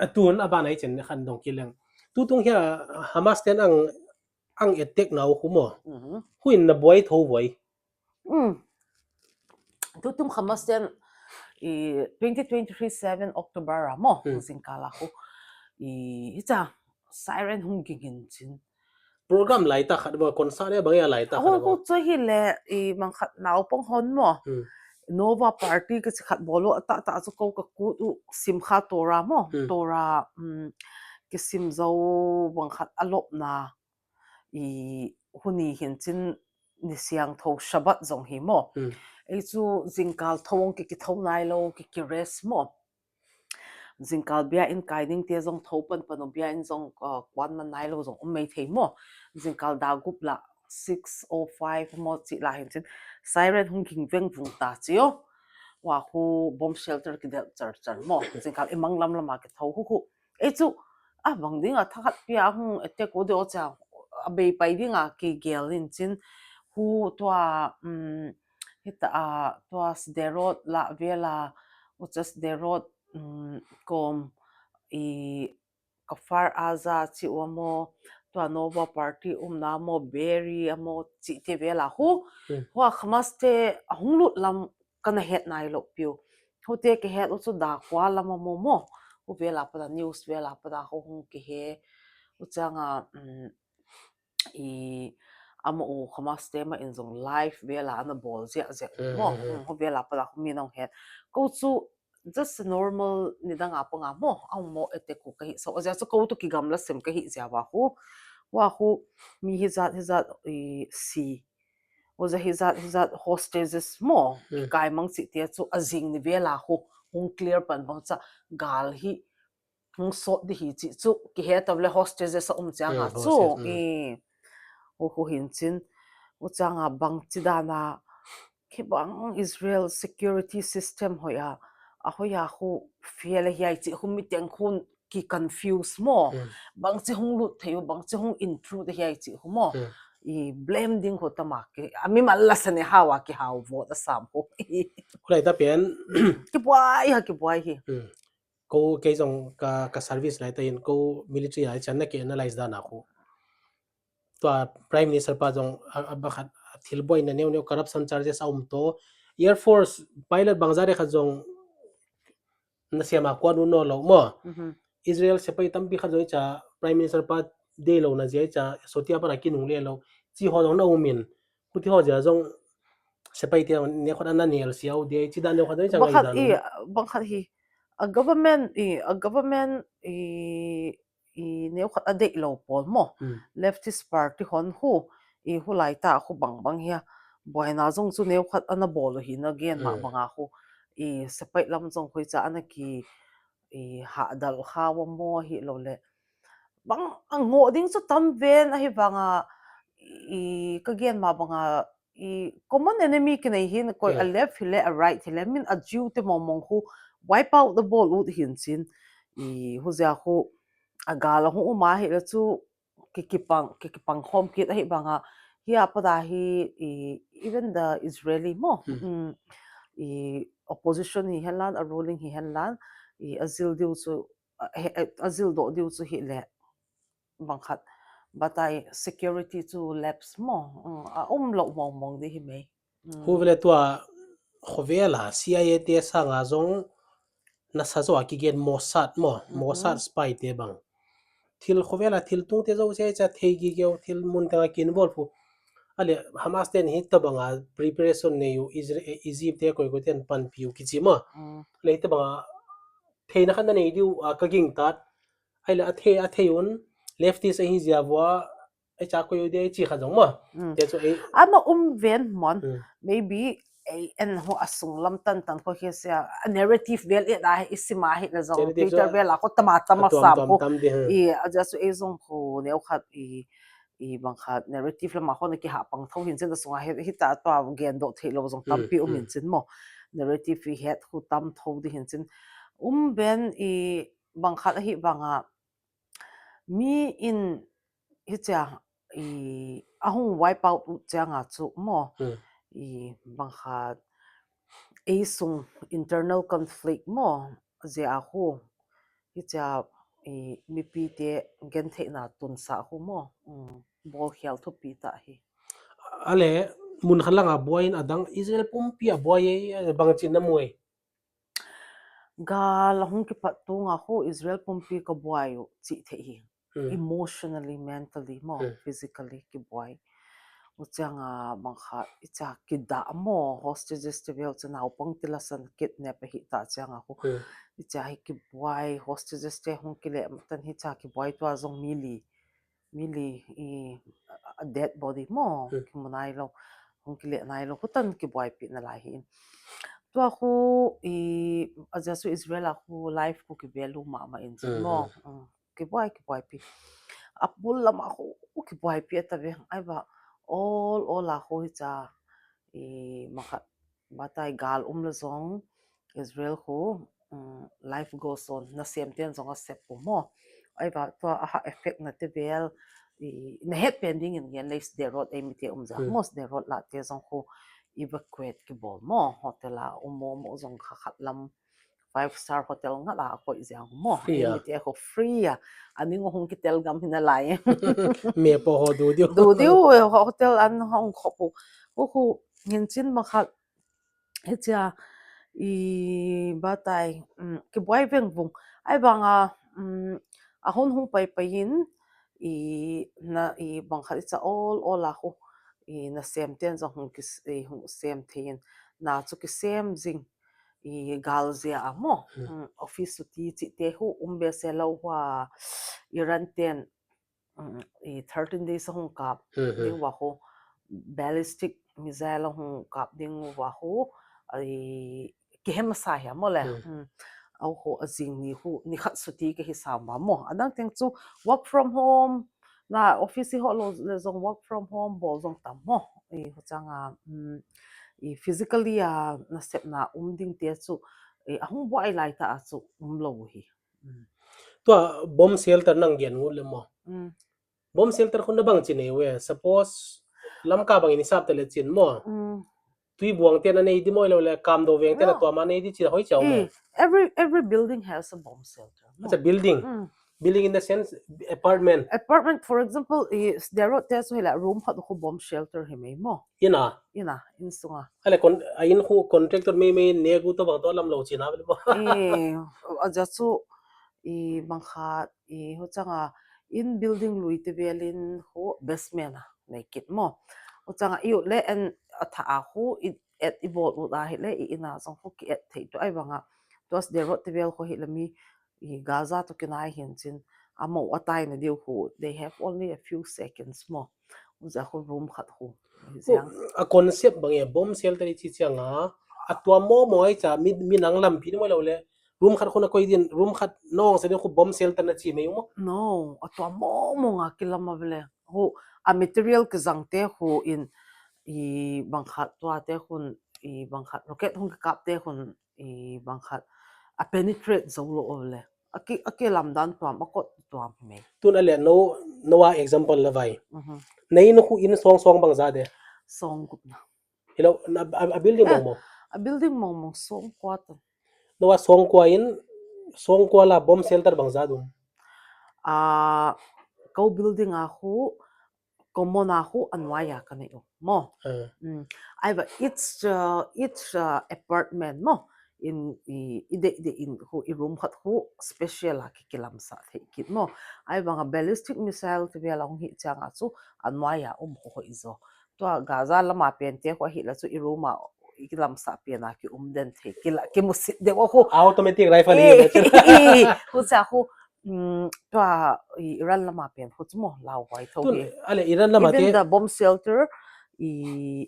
atun aba nai chen khan dong kileng tu tung hia Hamas ten ang attack nau khu mo huin na boy tho boy tu tum Hamas ten 2023 7 October mo sing kala khu cha siren hung gigin chin program lai ta khat ba kon sa le bang ya lai ta khat ho ba cho hi le mang khat naw pong hon mo Nova Party ka khat bolo ta chu ko ka ku u simkha tora mo tora ki sim zo bang khat alop na huni hin chin ni siang tho shabat zong hi mo ei chu jingkal thong ki tho nai lo ki res mo jingkal bia in kaining te zong tho pan bia in zong kwan man nai lo zong mei thei mo jingkal da gup la 605 mo chi la hin chin siren hung king veng vung ta chio wa khu bomb shelter ki del char mo jingkal emang lam lama ki tho hu ei chu bang ding thakat pia hung ete ko de cha be pai dinga ki gel in chin hu twa hita twa sderot la vela uchas derot kom kafar aza chi wamo to Nova Party na mo berry amo chi te vela hu wa Hamas te hunglut lam kana het nai lo piu hu te ke het chu da kwa lam mo hu vela pa news vela pa ho hung ki he u changa amo Hamas te ma in zong live vela ana bol je mo hu vela pa mi nong het ko chu just normal nidang apanga mo ang mo ete ko kahi so aja so ko to ki gamla sem kahi jawa wa hu mi hizat si oza hizat hostages mo kai mang si te chu azing ni vela hu hung clear pan bang cha gal hi hung so di hi chi chu ki he tawle hostages changa chu hu hin chin changa bang chidana ke bang Israel security system hoya ahoya hu fiel hi chi humi teng khun ki confuse mo bang chi hung lut theu bang chi hung intrude hi chi hu mo blame ding ho tama ke ami malla sane hawa ki haw vo da sam ho lai ta pen ki buai hi ko ke jong ka service lai ta in ko military ai chan na ke analyze da na khu to prime minister pa jong ba khat thil boy na new corruption charges to air force pilot bangzare kha jong na siama kwanu no lo mo Israel se pai tampi kha joi cha prime minister pa de lo na je cha sotia pa ki nung le lo chi ho dong na umin puti ho ja jong se pai te ne khona na nel siau de chi dan ne khona jang ai dan bang khat hi a government neu khat ade lo pol mo leftist party hon hu hulai ta khu bang hi boina jong chu neu khat ana bol hi na gen ma banga hu sepai lam jong khoi cha ana ki ha dal khawa mo hi lo le bang ngo ding chu tam ven a hi banga ka gen ma banga common enemy ki nei hin koi a left hile a right hile min a jiu te mong hu wipe out the ball ut hin chin hu ja hu a gala hu ma hi la chu ki pang khom ki hi banga hi apada hi even the Israeli mo opposition hi helan a ruling hi helan azil diu chu azil do diu chu hi le bangkhat batai security chu labs mo lo mong di hi me hu vele to khovela CIA te sa nga jong na sa zo ki gen Mossad spy te bang thil khovela thil tung te zo se cha thei gi gyo thil mun ta kin bol fu ale Hamas ten hit ta banga preparation ne yu Egypt te ko ten pan piu ki chi ma le te banga thei na kan nei diu ka ging tat ai la a thei un leftist a hi zia wa ai cha ko yu de chi kha jong ma te chu ai ama ven mon ừ maybe en ho asung lam tan tan ko hi sia a narrative vel e da isima hi la thế zong thì Peter bel ko tama tama tuam sam tuam ko tam đi ha i aja su e zong ko neu khat i bang khat narrative la ma ko ki ha pang thong hin chen da sunga he ta to gen do thei lo zong tam pi ừ min chen mo narrative hi het khu tam tho di hin chen ben i bang khat hi banga mi in hi cha i ahung wipe out changa chu mo ừ i bang khat e sung internal conflict mo zia hu hi cha i mi pi te gen the na tun sa hu mo bol khial thu pi ta hi ale mun khalang a boy adang Israel pum pi a boy bang chin na muai gal hung ki pat tu nga hu Israel pumpi ka buayo chi the hi ừ emotionally mentally mo ừ physically ki buai uchanga bangkha icha ki da mo hostages te vel chana upang tilasan kidnap hi ta changa hu ừ icha hi ki buai hostages te hung ki le tan hi cha ki buai to azong mili i a dead body mo ừ ki munai lo hung ki le nai lo hutan ki buai pi na lai hin to aku i aja su Israel aku life ku ki belu ma ừ injin mo ừ ki buai pi apul lam aku ki buai pi ta ve ai ba all aku hi cha i maka batai gal la zong Israel ku life goes on na sem ten zong a sep mo ai ba to a effect na te bel i na het pending in gen leis de road eimite za ừ mos de road la te zong ku evacuate ki bol mo hotel a mo zong kha khat lam 5-star hotel nga la ko izyang mo free à eimite ko free a ani ngo hong ki tel gam hinalai me po ho du dio du diu hotel an hong khopu ku ngin chin ma khat hecha i batai ki boy veng vung ai banga a hon hung pai pai in i na i bang khat cha all a ho i na sem ten zo hung ki hung sem thein na chu ki sem jing i galzia amo office su ti chi te hu be se lo wa iran ten i 13 days hong kap ừ ừ ding wa ho ballistic missile hong kap ding wa ho ai ki hem sa ya mo le ừ au ho azing ni hu ni khat su ti ke hi sa ma mo adang teng chu work from home na office ho lo le zong work from home bo zong tam mo i ho changa i physically a na step na ding te chu e ahung bo ai lai ta chu lo hi to bomb shelter nang gen ngul le mo mm bom shelter khun na bang chin e we suppose lam ka bang ni sap te le chin mo mm tui buang te na nei di moi lo le kam do veng te na no to ma nei di chi hoi chau mo every building has a bomb shelter. it's a No. building Mm. building in the sense apartment Apartment, for example, is there are there's a room had a bomb shelter hime mo. ina In sunga. ale kon ain khu contractor me ne gu to bang to lam lo chi na bo Ajasu bangkha ho changa in building lui te velin ho basement naked mo. Ho changa le en atha ho at ibol u le ina song ho ki at thei to ai banga. Tos there te vel ho hi lami Gaza to kinai hin chin amo atai na diu ho they have only a few seconds mo. Uza ho room khat ho. Ziang. a concept bang e bom shelter chi changa a tua mo mo ai cha mi nang lam pi mo lo le room khat khuna koi din room khat nong se de khu bom shelter na chi me mo No, atwa mo nga kilama vele. Ho a material ke zangte ho in i bangkhat tua te hun i bangkhat rocket hun kap te hun i bangkhat a penetrate zo lo ole. Aki lamdan tuam akot tuam me. tun ale no wa example la vai Mhm. nei no khu in song song bang za de Song gup na. hello a building Eh, mo a building mong song kwat. no wa song kwa in song kwa la bom shelter bang za dum A go building a ho komona ho anwaya kanayo mo. à Aiba each apartment mo ide in ho I room khat ho special ha kilam sa the kit mo aiba nga ballistic missile te bela hi changa chu anwaya ho izo to gaza lama pen te ho hi la chu I room ikilam sa piana ki den the ki musit de ko automatic rifle hi na chira hu cha hu twa iran lama pen hu mo law wai tho tun hi ale iran lama even te the bomb shelter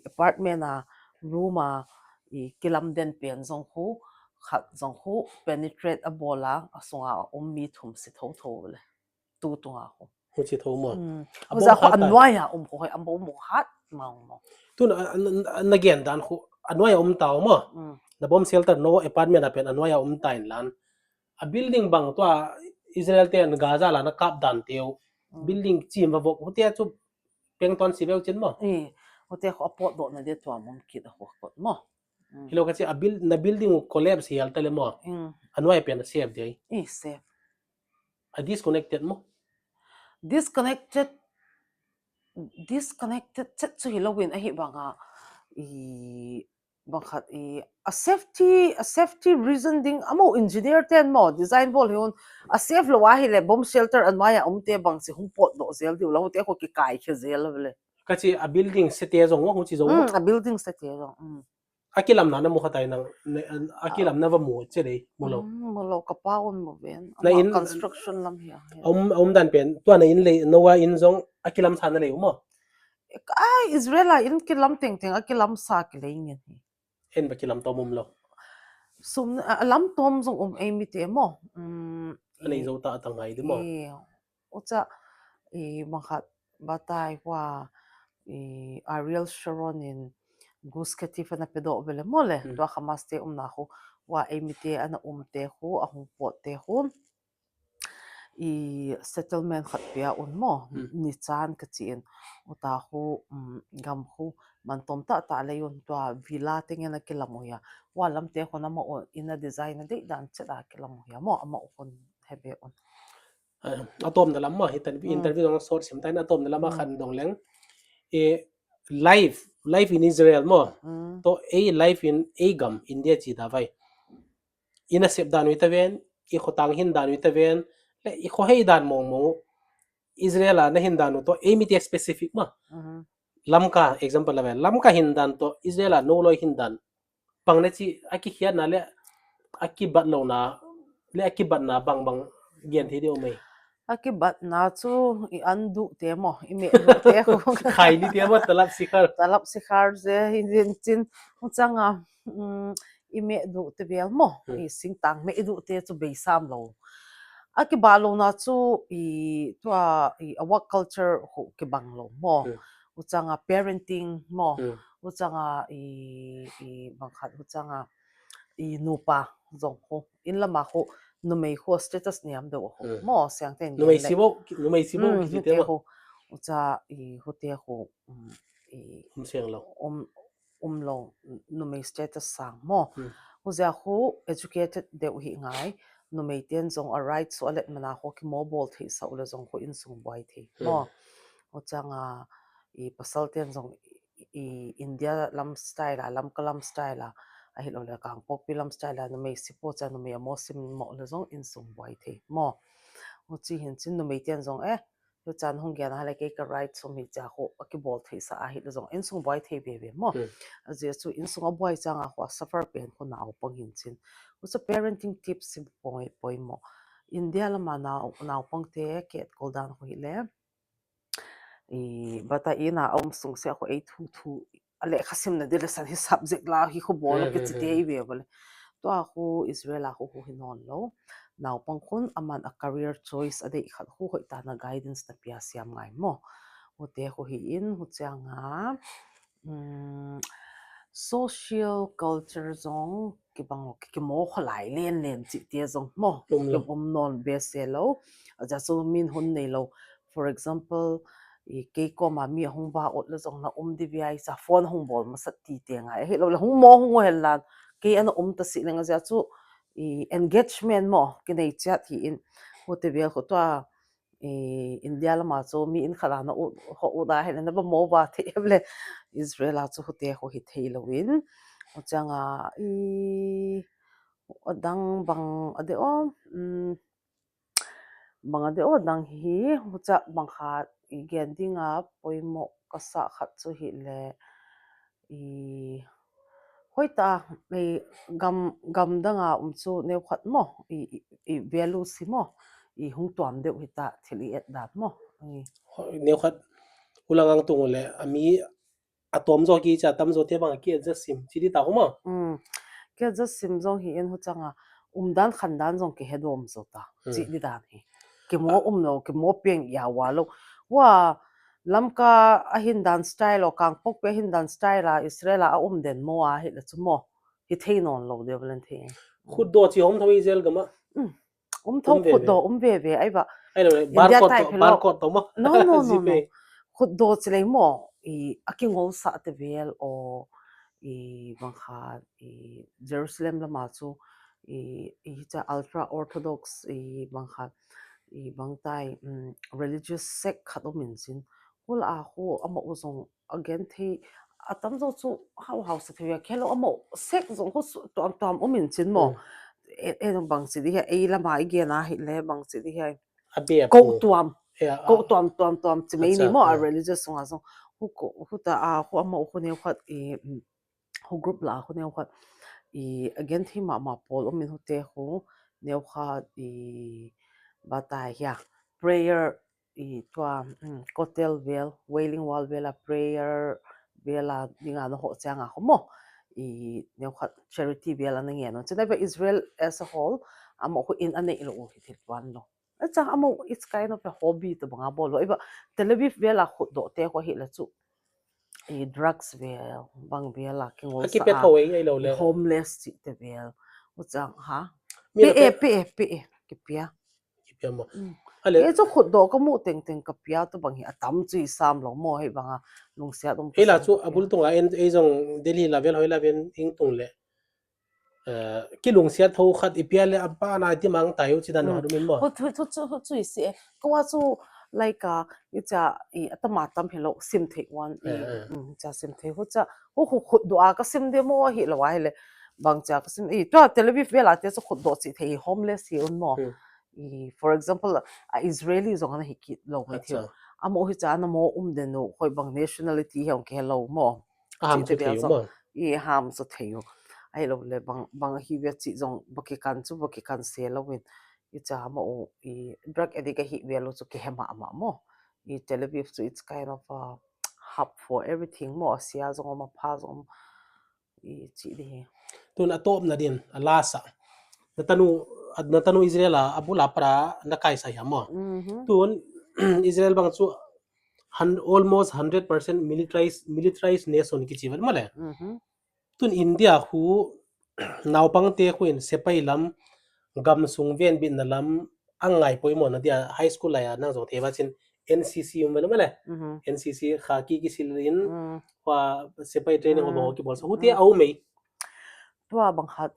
apartment room kilam den pen zong hu khat zong hu penetrate a bola asonga mi thum si tho tho le tu tunga hu hu chi tho mo hu abom za hu khat ta anwaya ko hoi ambo mo hat mau tun na gen dan khu anwaya taw mo na bom shelter no apartment apen anwaya tain lan a building bang to Israel te an Gaza la na kap dan teu building chim wa vok hotia chu pengton sivel chin mo hote ko apot do na de to mom kit ho ko mo hilo kasi a build na building collapse hial tele mo anwaya pen save dei safe a disconnected mo disconnected chat chu hilowin a hi banga bangkhat a safety reason ding amo engineer ten mo design bol hiun a safe lo wa hi le bomb shelter an maya te bang si hum pot do zel di lo te ko ki kai khe zel le kasi a building se te zong hu chi zo mo a building se te zo akilam na mo khatay nang akilam na va mo che dei mo lo mo lo ka paun mo ben na ama in construction lam hi dan pen to na in le no wa in zong akilam sa na le mo Israel in kilam teng teng a kilam sa ki le ngin hi en ba kilam to mum lo sum lam tom zong eimite mo anei zo ta tangai di mo ucha mangkhat batai wa Ariel Sharon in Gus Katif na pedo vele mole to khamaste na khu wa eimite ana te khu ahung pot te khu settlement khat pia mo ni chan ka chin uta khu gam khu man tom ta leyon to villa tengena kilamoya wa lam te khona mo ina design de dan chada kilamoya mo ama ukon hebe on atom da lam ma hitan interview dong source sim tain atom da lam khan dong leng e life in Israel mo to a life in agam India chi da vai ina sep dan wi ta ven i khotang hin dan wi ta ven le i kho hei dan mo mo Israel na hin dan to eimite specific ma lamka example la lamka hin dan to Israel no lo hin dan pang na chi aki hian na le aki bat lo na le aki bat na bang bang gen thi de mai aki bat na chu I andu te mo I me du te khu khai ni te mo talap sikhar je hin chin changa I me du te bel mo I sing tang me du te chu be sam lo aki balo na chu I work culture hu ki bang lo mo uchanga parenting mo uchanga bangkhat uchanga nupa zong ho in lama ho numei ho status niam do ho mo sang ten no mai sibo ki te mo ho ucha hote ho siang lo lo numei status sang mo uza ho educated de hi ngai numei ten zong a right so let mana ho ki mobile thi sa ula zong ho in sung boy thi mo uchanga pasal ten zong India lam style lam kalam style a hi lo le kang pok pilam style no me sipo cha no me mo sim mo le zong in sung boy the mo ho chi hin chin no me tian zong yo chan hong gyan ha le ke ka right so mi cha ho ki bol the sa a hi le zong in sung boy the be mo a je chu in sung a boy chang a ho suffer pen ko na pang hin chin ho cha parenting tips si boy mo India la ma na pang te ke kol dan ho hi le bata ina sung se ho 822 ale khasim na dile san hi subject la hi ko bol ke chite I be bole to a khu Israel a khu hinon lo naw pang khun aman a career choice ade khat khu hoi ta na guidance na pia siam ngai mo ho te ho hi in hu changa social culture zong ki bang ki mo kholai len chi te zong mo ki bom non be se lo ja so min hun nei lo for example ke ko ma mi hong ba ot le zong na di vi sa phone hong bol ma sat ti te nga he lo le hong mo hong hel lan ke an ta si lenga ja chu engagement mo ke nei chat hi in ho te vel ko to India la ma chu mi in khala na ho u da he na ba mo ba the ble Israel a chu te ho hi thei lo win o changa odang bang ade o bang ade o dang hi hucha bang kha gen dinga poimo kasa khat chu hi le hoi ta ei gam danga chu neu khat mo I value si mo I hung tuam deuh hita thili et dat mo nếu khát ulang ang tung le ami atom zo ki cha tam zo te bang ki adjust sim chi di ta ho ma ke just sim zong hi en hu changa dan khan dan zong ke hedom zo ta chi di dan hi ke mo no ke mo peng ya wa lo wa lamka a hin dan style o kang pok pe hin dan style a israel a den mo a hi le chu mo hi thein on lo de vlen the khut do chi hom thoi zel gama thau khut do ve ai ba ai lo india type hello bar code to ma no khut do chlei mo akingol sa te vel o bang kha jerusalem lama chu cha ultra orthodox bang kha bang tai religious sect khato min sin hul a ho amo uzong again the atam zo chu how sa the khelo amo sect zong ho tom umin chin mo bang si di e lama ge na hi le bang si di hai ko tuam chi mai ni mo a religious song azong hu ta a hu amo hu ne khat hu group la hu ne khat again thi ma pol min hu te hu ne khat batai ya prayer tua kotel vel wailing wall vela prayer vela dinga no ho changa mo ne khat charity vela na nge no chana ba Israel as a whole amo hu in ane ilo hi thil wan lo acha amo it's kind of a hobby to banga bol iba Tel Aviv vela khut do te ko hi la chu drugs vel bang vela king ol sa akipet hawe ai lo le homeless chi te vel uchang ha mi la pe ki pia kipya ma ale e chu khut do ka mu teng ka pia to bang hi atam chi sam lo mo hei banga lung sia dom ka hela sam chu ka pia abul tung a en e jong delhi level hoi level ing tung le ki lung sia tho khat ipia le apa na ti mang tayo chi dan ha min mo ho chu si ko wa chu like cha atama tam hello sim the one cha sim the ho cha ho khut do a ka sim de mo hi lo wa hele bang cha ka sim to Tel Aviv vela te chu khut do chi the homeless hi un mo for example Israeli zong na hiki lo ngai thio amo hi cha na mo den no hoi bang nationality he ke lo mo aham chu bel theyo zo ma ham so theo ai lo le bang hi ve chi zong baki kan se lo win cha mo drug addict hi ve lo chu ke hema ma mo Tel Aviv so it's kind of a hub for everything mo sia zong ma pha zong chi di tun atop na din alasa na tanu Israel abula para na kaisa ya mo tun Israel bang chu almost 100% militarized nation ki chiwan male tun India hu naupang te khuin sepai lam gam sung ven bin na lam angai poimo na dia high school la ya nang zo theba chin NCC male NCC khaki ki silin wa sepai training ho bo ki bol so huti au mei tua bang hat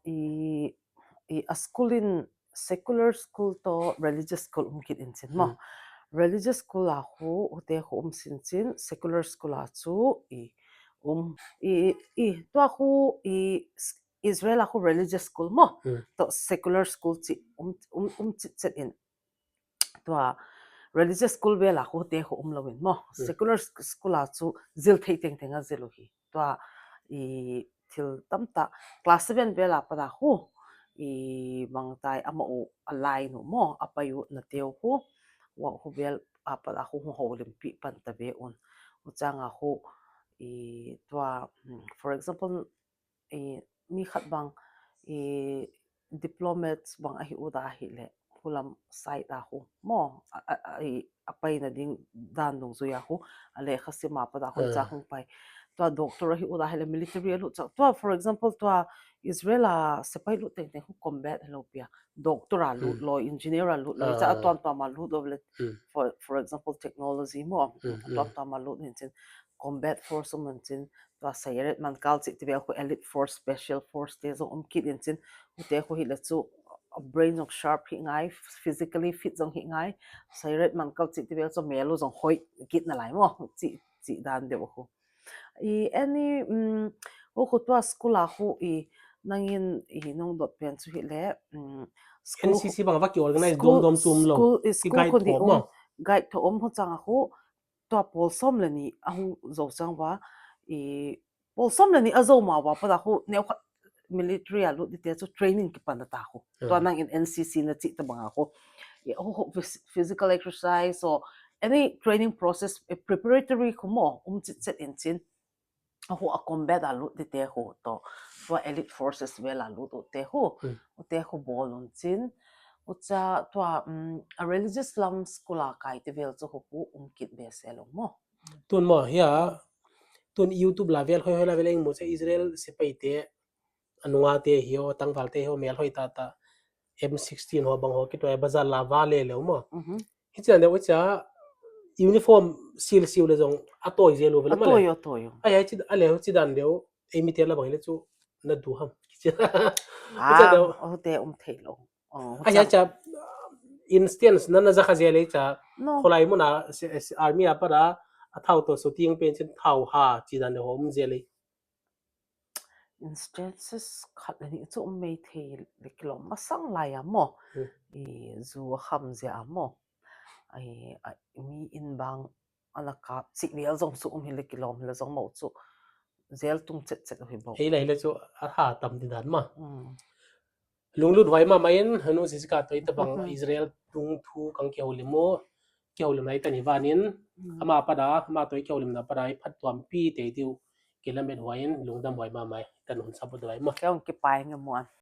a school in secular school to religious school kit in chin mo religious school a hu te hu sin chin secular school a chu tua hu Israel a hu religious school mo to secular school chi chi in tua religious school vela hu te hu lowin mo secular school a chu zil thei teng a zelo hi tua thil tamta class 7 vela pada hu mangtai ama o alai no mo apayu na teu hu wa hu vel apada hu holimpi pan ta ve un uchanga hu tua for example mi khat bang diplomats bang a hi uda hi le hulam site a hu mo apai na ding dan dong zo ya hu ale khasima pada hu cha hung pai to doctor hi uda hele military lu cha to for example to Israel a sepai lu teng teng hu combat hello pia doctor a lu lo engineer a lu lo cha ton to ma lu doble for example technology mo ton to ma lu nin chen combat force man chen to sayret man kal chi ti ko elite force special force te zo kit in chen te ko hi la chu a brain of sharp hi ngai physically fit zong hi ngai sayret man kal chi ti so melo zong hoi kit na lai mo chi dan de ko any o ko to school a hu nangin nong dot pen chu hi le school NCC bang va ki organize dom dom tum lo ki school guide ko ni tho mo guide to ho chang hu to pol som le ni a hu zo chang wa bol som le ni azo ma wa pa da hu ne military alu di te training ki pa na ta hu to nang in NCC na chi ta banga hu physical exercise or any training process preparatory kumo chit in chin hu a combat alu di te hu to elite forces vel alu te hu bol un chin ucha to a religious lam skula kai te vel chu hu kit be selo mo tun mo ya tun YouTube level hoi level eng mo se Israel se paite anunga te hio tangwal te hio mel hoi ta M16 ho bang ho ki to bazar la vale le mo hicha ne wacha uniform sil le jong atoi je lo vel ma le atoyo ai chi ale ho chi dan deu eimite la bang le chu na du ham hicha à ne ô te thấy lo ai cha instance na na za kha je le cha no kholai mo na army apara athau to so tiang pen chen thau ha chi dan ho um je le instances khat ni chu me the le kilo masang la ya mo i zu kham ja mo ai mi in bang ala ka signal zong su le kilo le zong mo chu zel tung chet hi bo hei lai le chu a ha tam di dan ma mm lunglut wai ma main hanu sisika to ita bang Israel tung thu kang ke holimo ke holim nai tani wanin ama pada ma to ke holim na pada phat tuam pi te diu kilamet wain lungdam wai ma mai tanun sabu dai ma cái ông cái bài nghe mo